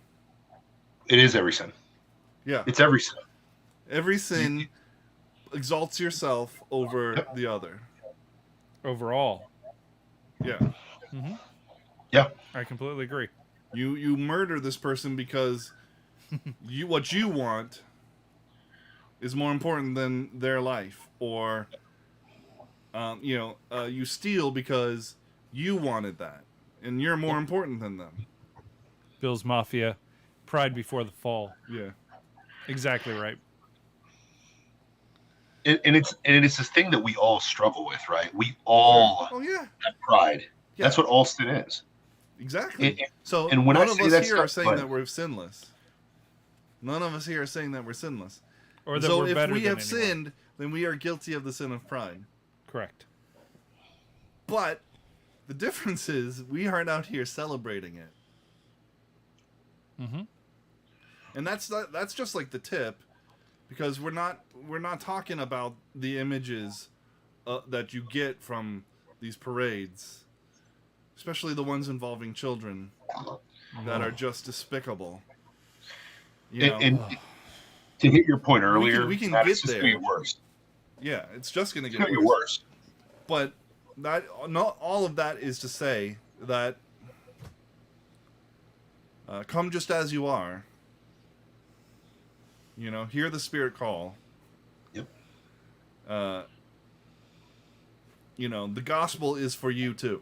It is every sin. Yeah. It's every sin. Every sin exalts yourself over the other. Overall. Yeah. Mm-hmm. Yeah. I completely agree. You murder this person because what you want is more important than their life, or you steal because you wanted that, and you're more important than them. Bill's Mafia, pride before the fall. Yeah. Exactly right. And it's this thing that we all struggle with, right? We all Oh yeah. have pride. Yeah. That's what all sin is. Exactly. So and when none I of say us that here are stuff, saying but- that we're sinless. None of us here are saying that we're sinless. Or that So we're if better we than have anyone. sinned, then we are guilty of the sin of pride. Correct. But the difference is we aren't out here celebrating it. Mm-hmm. And that's just like the tip, because we're not talking about the images that you get from these parades, especially the ones involving children that are just despicable. And to hit your point earlier, we can Matt, get it's just there. going to get worse. Yeah, it's just gonna It's get going to get worse. But that not all of that is to say that come just as you are. Hear the Spirit call. Yep. The gospel is for you too.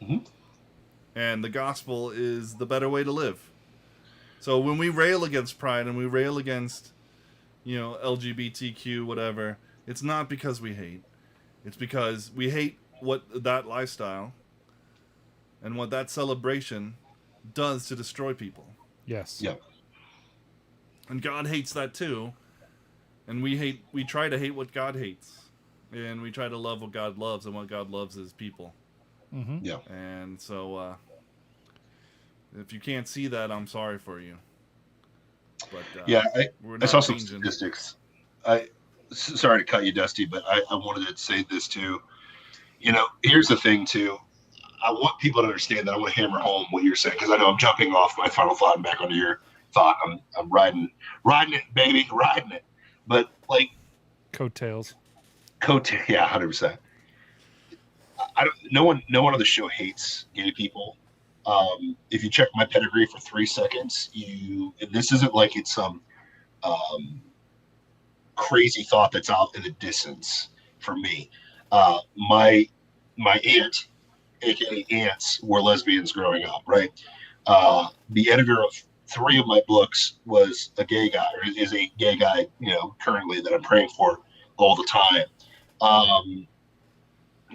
Mm-hmm. And the gospel is the better way to live. So when we rail against pride and we rail against, LGBTQ, whatever, it's not because we hate. It's because we hate what that lifestyle and what that celebration does to destroy people. Yes. Yep. And God hates that too. And we try to hate what God hates. And we try to love what God loves, and what God loves is people. Mm-hmm. Yeah. And so, if you can't see that, I'm sorry for you. But Yeah, we're I not saw some changing. statistics. Sorry to cut you, Dusty, but I wanted to say this too. Here's the thing too. I want people to understand that I want to hammer home what you're saying, because I know I'm jumping off my final thought and back onto your thought. I'm riding it, baby, riding it. But like Coattails. yeah, 100%. No one on the show hates gay people. If you check my pedigree for 3 seconds, and this isn't like it's some crazy thought that's out in the distance for me. My aunt, aka aunts, were lesbians growing up, right? The editor of 3 of my books was a gay guy, or is a gay guy, currently, that I'm praying for all the time.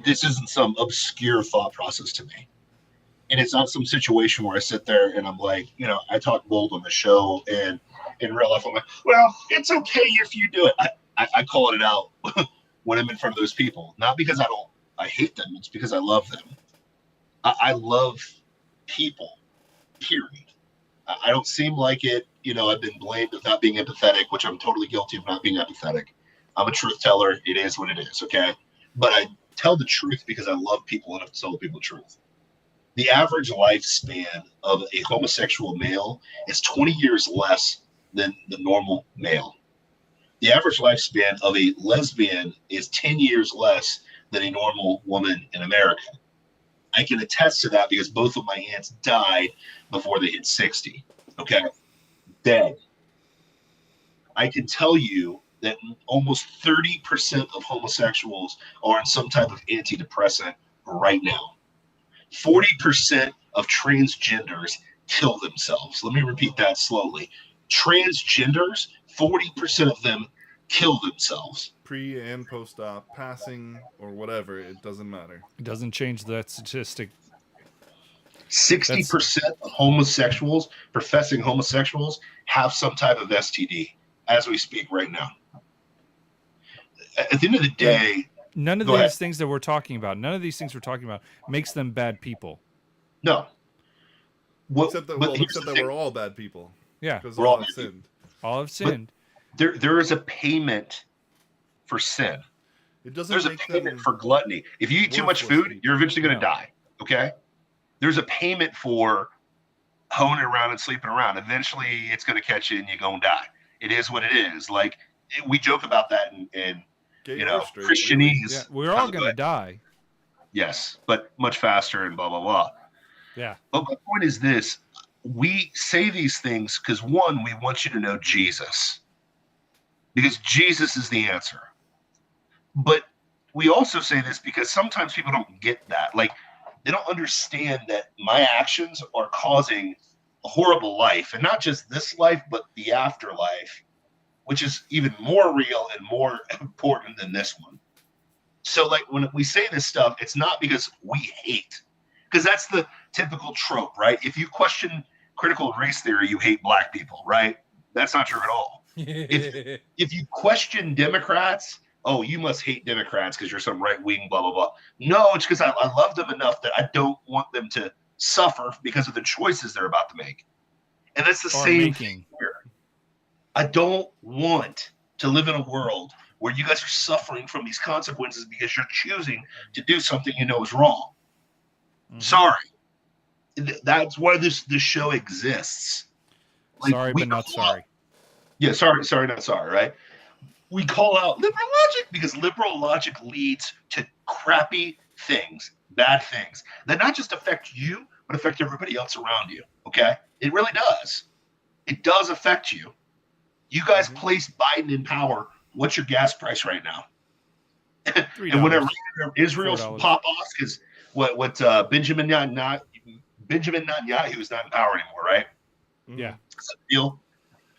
This isn't some obscure thought process to me. And it's not some situation where I sit there and I'm like, I talk bold on the show, and in real life I'm like, well, it's okay if you do it. I call it out when I'm in front of those people, not because I hate them. It's because I love them. I love people, period. I don't seem like it. I've been blamed of not being empathetic, which I'm totally guilty of not being empathetic. I'm a truth teller. It is what it is. Okay. But I tell the truth because I love people enough to tell the people the truth. The average lifespan of a homosexual male is 20 years less than the normal male. The average lifespan of a lesbian is 10 years less than a normal woman in America. I can attest to that because both of my aunts died before they hit 60. Okay? Dead. I can tell you that almost 30% of homosexuals are on some type of antidepressant right now. 40% of transgenders kill themselves. Let me repeat that slowly. Transgenders, 40% of them kill themselves. Pre and post-op, passing or whatever, it doesn't matter. It doesn't change that statistic. 60% of homosexuals, professing homosexuals, have some type of STD as we speak right now. At the end of the day, none of these things that we're talking about, makes them bad people. No. Except that we're all bad people. Yeah. Because all have sinned. All have sinned. There is a payment for sin. There's a payment for gluttony. If you eat too much food, you're eventually going to die. Okay? There's a payment for honing around and sleeping around. Eventually, it's going to catch you and you're going to die. It is what it is. Like, we joke about that in Christianese. Yeah, we're all going to die. Yes, but much faster and blah, blah, blah. Yeah. But my point is this. We say these things because, one, we want you to know Jesus. Because Jesus is the answer. But we also say this because sometimes people don't get that. Like, they don't understand that my actions are causing a horrible life. And not just this life, but the afterlife, which is even more real and more important than this one. So, like, when we say this stuff, it's not because we hate. Because that's the typical trope, right? If you question critical race theory, you hate black people, right? That's not true at all. If you question Democrats, oh, you must hate Democrats because you're some right-wing, blah, blah, blah. No, it's because I love them enough that I don't want them to suffer because of the choices they're about to make. And that's the same thing here. I don't want to live in a world where you guys are suffering from these consequences because you're choosing to do something you know is wrong. Mm-hmm. Sorry. That's why this show exists. Like, sorry, but not sorry. Yeah, sorry, not sorry, right? We call out liberal logic because liberal logic leads to crappy things, bad things that not just affect you, but affect everybody else around you, okay? It really does. It does affect you. You guys place Biden in power. What's your gas price right now? And whenever Israel's pop off, because what Benjamin Netanyahu is not in power anymore, right? Yeah. Deal.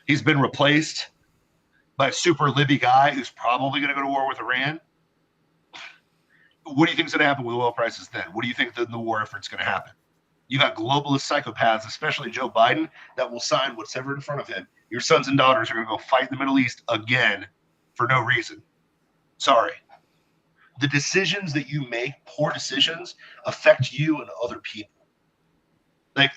He's been replaced by a super Libby guy who's probably going to go to war with Iran. What do you think is going to happen with oil prices then? What do you think the war effort's going to happen? You got globalist psychopaths, especially Joe Biden, that will sign whatever in front of him. Your sons and daughters are going to go fight in the Middle East again for no reason. Sorry. The decisions that you make, poor decisions, affect you and other people. Like,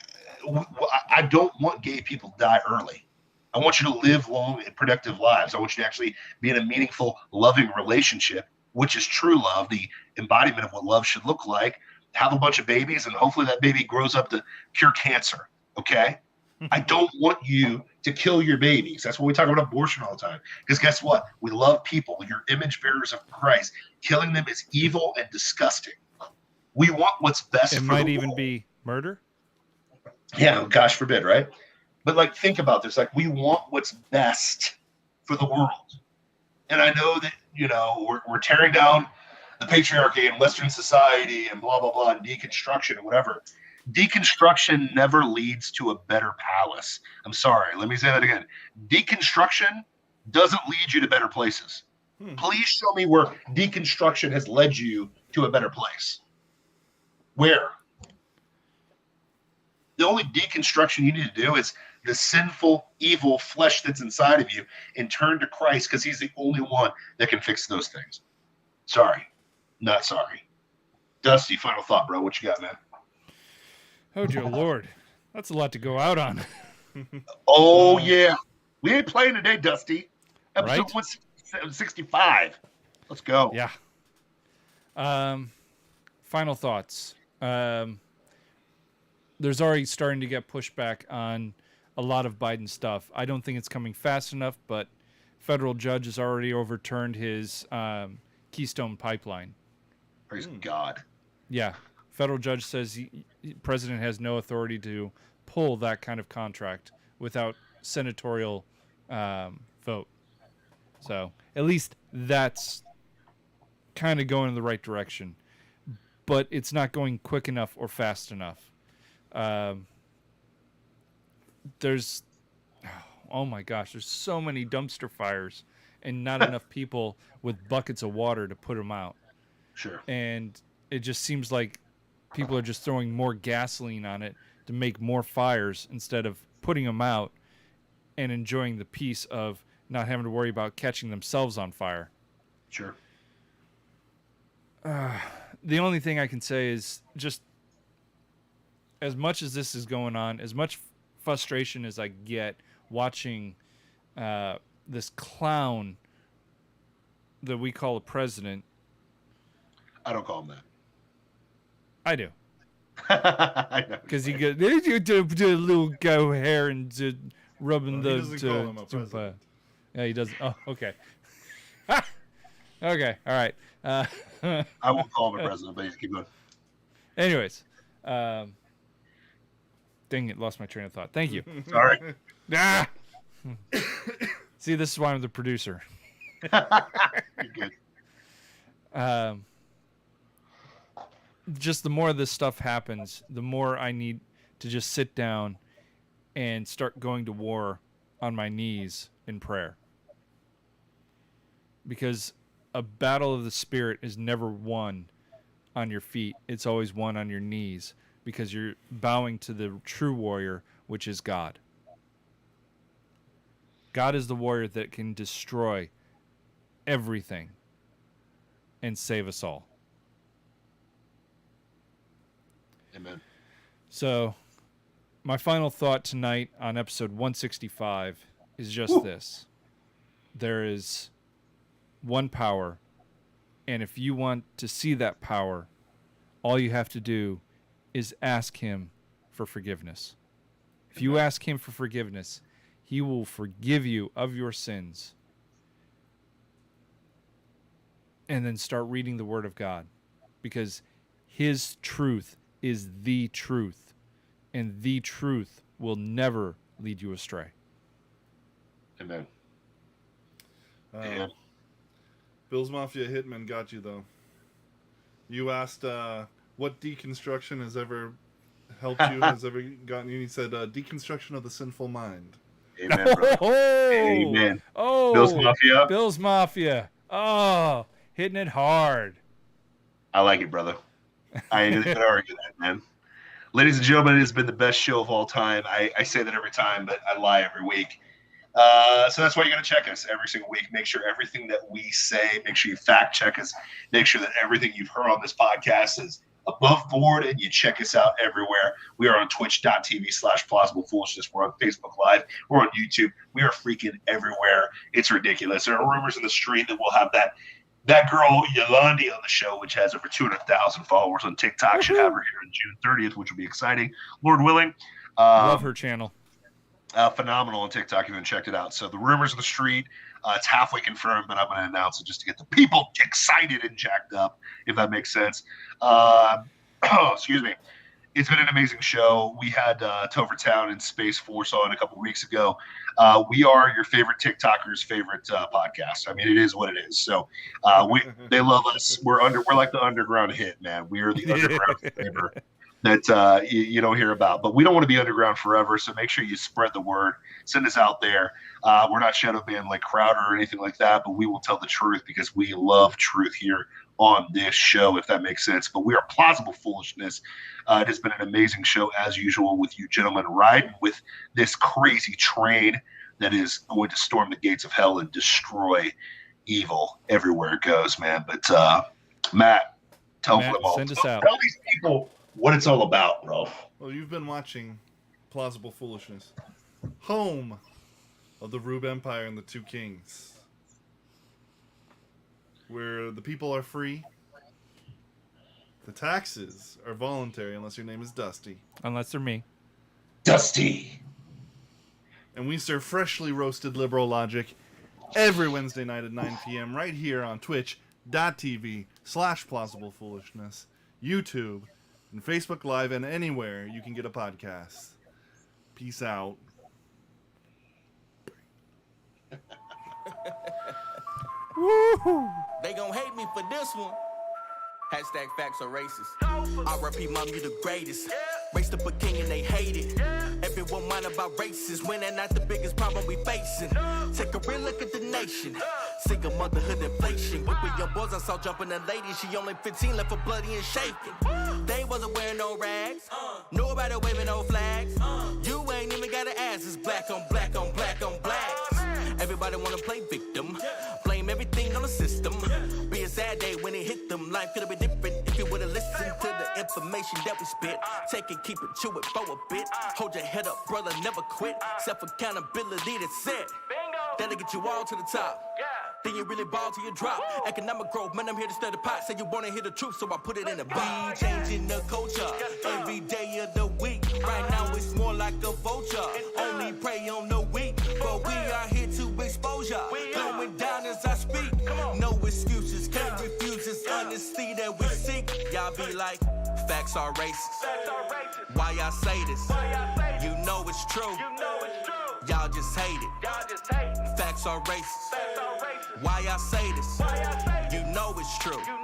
I don't want gay people to die early. I want you to live long and productive lives. I want you to actually be in a meaningful, loving relationship, which is true love, the embodiment of what love should look like. Have a bunch of babies, and hopefully that baby grows up to cure cancer, okay? I don't want you to kill your babies. That's why we talk about abortion all the time. Because guess what? We love people. You're image bearers of Christ. Killing them is evil and disgusting. We want what's best for the world. It might even be murder? Yeah, gosh forbid, right? But like, think about this. Like, we want what's best for the world. And I know that, you know, we're tearing down the patriarchy and Western society and blah, blah, blah, and deconstruction and whatever. Deconstruction never leads to a better palace. I'm sorry. Let me say that again. Deconstruction doesn't lead you to better places. Please show me where deconstruction has led you to a better place. Where? The only deconstruction you need to do is the sinful, evil flesh that's inside of you and turn to Christ, because he's the only one that can fix those things. Sorry. Not sorry. Dusty, final thought, bro. What you got, man? Oh, dear Lord. That's a lot to go out on. Oh, yeah. We ain't playing today, Dusty. Episode Right? 165. Let's go. Yeah. Final thoughts. There's already starting to get pushback on a lot of Biden stuff. I don't think it's coming fast enough, but federal judge has already overturned his Keystone Pipeline. Praise God. Yeah. Federal judge says president has no authority to pull that kind of contract without senatorial vote. So at least that's kind of going in the right direction. But it's not going quick enough or fast enough. There's, oh my gosh, there's so many dumpster fires and not enough people with buckets of water to put them out. Sure. And it just seems like people are just throwing more gasoline on it to make more fires instead of putting them out and enjoying the peace of not having to worry about catching themselves on fire. Sure. The only thing I can say is just as much as this is going on, as much frustration as I get watching this clown that we call a president. I don't call him that. I do. I know. Because he goes, do a little go hair and rubbing Well, the. he doesn't call him a president. Yeah, he doesn't. Oh, okay. Okay, all right. I won't call him a president, but keep going. Anyways, dang it, lost my train of thought. Thank you. Sorry. Ah! See, this is why I'm the producer. You're good. Just the more this stuff happens, the more I need to just sit down and start going to war on my knees in prayer. Because a battle of the spirit is never won on your feet. It's always won on your knees because you're bowing to the true warrior, which is God. God is the warrior that can destroy everything and save us all. Amen. So, my final thought tonight on episode 165 is just this. There is one power, and if you want to see that power, all you have to do is ask him for forgiveness. If you ask him for forgiveness, he will forgive you of your sins. And then start reading the Word of God, because his truth is the truth, and the truth will never lead you astray. Amen. Yeah. Bill's Mafia Hitman got you, though. You asked what deconstruction has ever helped you, has ever gotten you. He said deconstruction of the sinful mind. Amen, brother. Oh, Amen. oh, Bill's Mafia. Bill's Mafia. Oh, hitting it hard. I like it, brother. I ain't gonna argue that, man. Ladies and gentlemen, it has been the best show of all time. I say that every time, but I lie every week. So that's why you're going to check us every single week. Make sure everything that we say, make sure you fact check us. Make sure that everything you've heard on this podcast is above board, and you check us out everywhere. We are on twitch.tv/plausible foolishness. We're on Facebook Live. We're on YouTube. We are freaking everywhere. It's ridiculous. There are rumors in the street that we'll have that girl Yolandi on the show, which has over 200,000 followers on TikTok. Should have her here on June 30th, which will be exciting. Lord willing. Love her channel. Phenomenal on TikTok. You haven't checked it out. So the rumors of the street, it's halfway confirmed, but I'm going to announce it just to get the people excited and jacked up, if that makes sense. Excuse me. It's been an amazing show. We had Topher Town and Space Force on a couple weeks ago. We are your favorite TikTokers' favorite podcast. I mean, it is what it is. So they love us. We're like the underground hit, man. We are the underground flavor that you don't hear about. But we don't want to be underground forever, so make sure you spread the word. Send us out there. We're not shadow banned like Crowder or anything like that, but we will tell the truth because we love truth here on this show, if that makes sense. But we are Plausible Foolishness. It has been an amazing show, as usual, with you gentlemen riding with this crazy train that is going to storm the gates of hell and destroy evil everywhere it goes, man. But Matt, tell them all. Send us out. Tell these people what it's all about, bro. Well, you've been watching Plausible Foolishness, home of the Rube Empire and the Two Kings, where the people are free, the taxes are voluntary unless your name is Dusty, Unless they're me. Dusty. and we serve freshly roasted liberal logic every Wednesday night at 9 p.m. right here on twitch.tv/Plausible Foolishness, YouTube, and Facebook Live, and anywhere you can get a podcast. Peace out. They gon' hate me for this one. Hashtag facts are racist. RIP mom, you the greatest. Raced up a king and they hate it. Everyone mind about races when they're not the biggest problem we facing. Take a real look at the nation. Sick of motherhood inflation. Whipping your boys, I saw jumping a lady. She only 15, left her bloody and shaking. They wasn't wearing no rags. Nobody waving no flags. You ain't even got an ass. It's black on black on black on blacks. Everybody wanna play victim. Blame everything on the system. Be a sad day when it hit them. Life could've been different if you would've listened to the information that we spit. Take it, keep it, chew it for a bit. Hold your head up, brother, never quit. Self-accountability, that's it. That'll get you all to the top. Then you really ball till you drop. Economic growth, man, I'm here to stir the pot. Say you wanna hear the truth, so I put it in a beat. Changing the culture every day of the week. Right now it's more like a vulture. Only prey on the weak, but we are here to expose ya. Going down as I speak. No excuses, can't refuse this honesty that we seek. Y'all be like, facts are racist. Why y'all say this? You know it's true. Y'all just hate it. Facts are racist. Why y'all say this? You know it's true.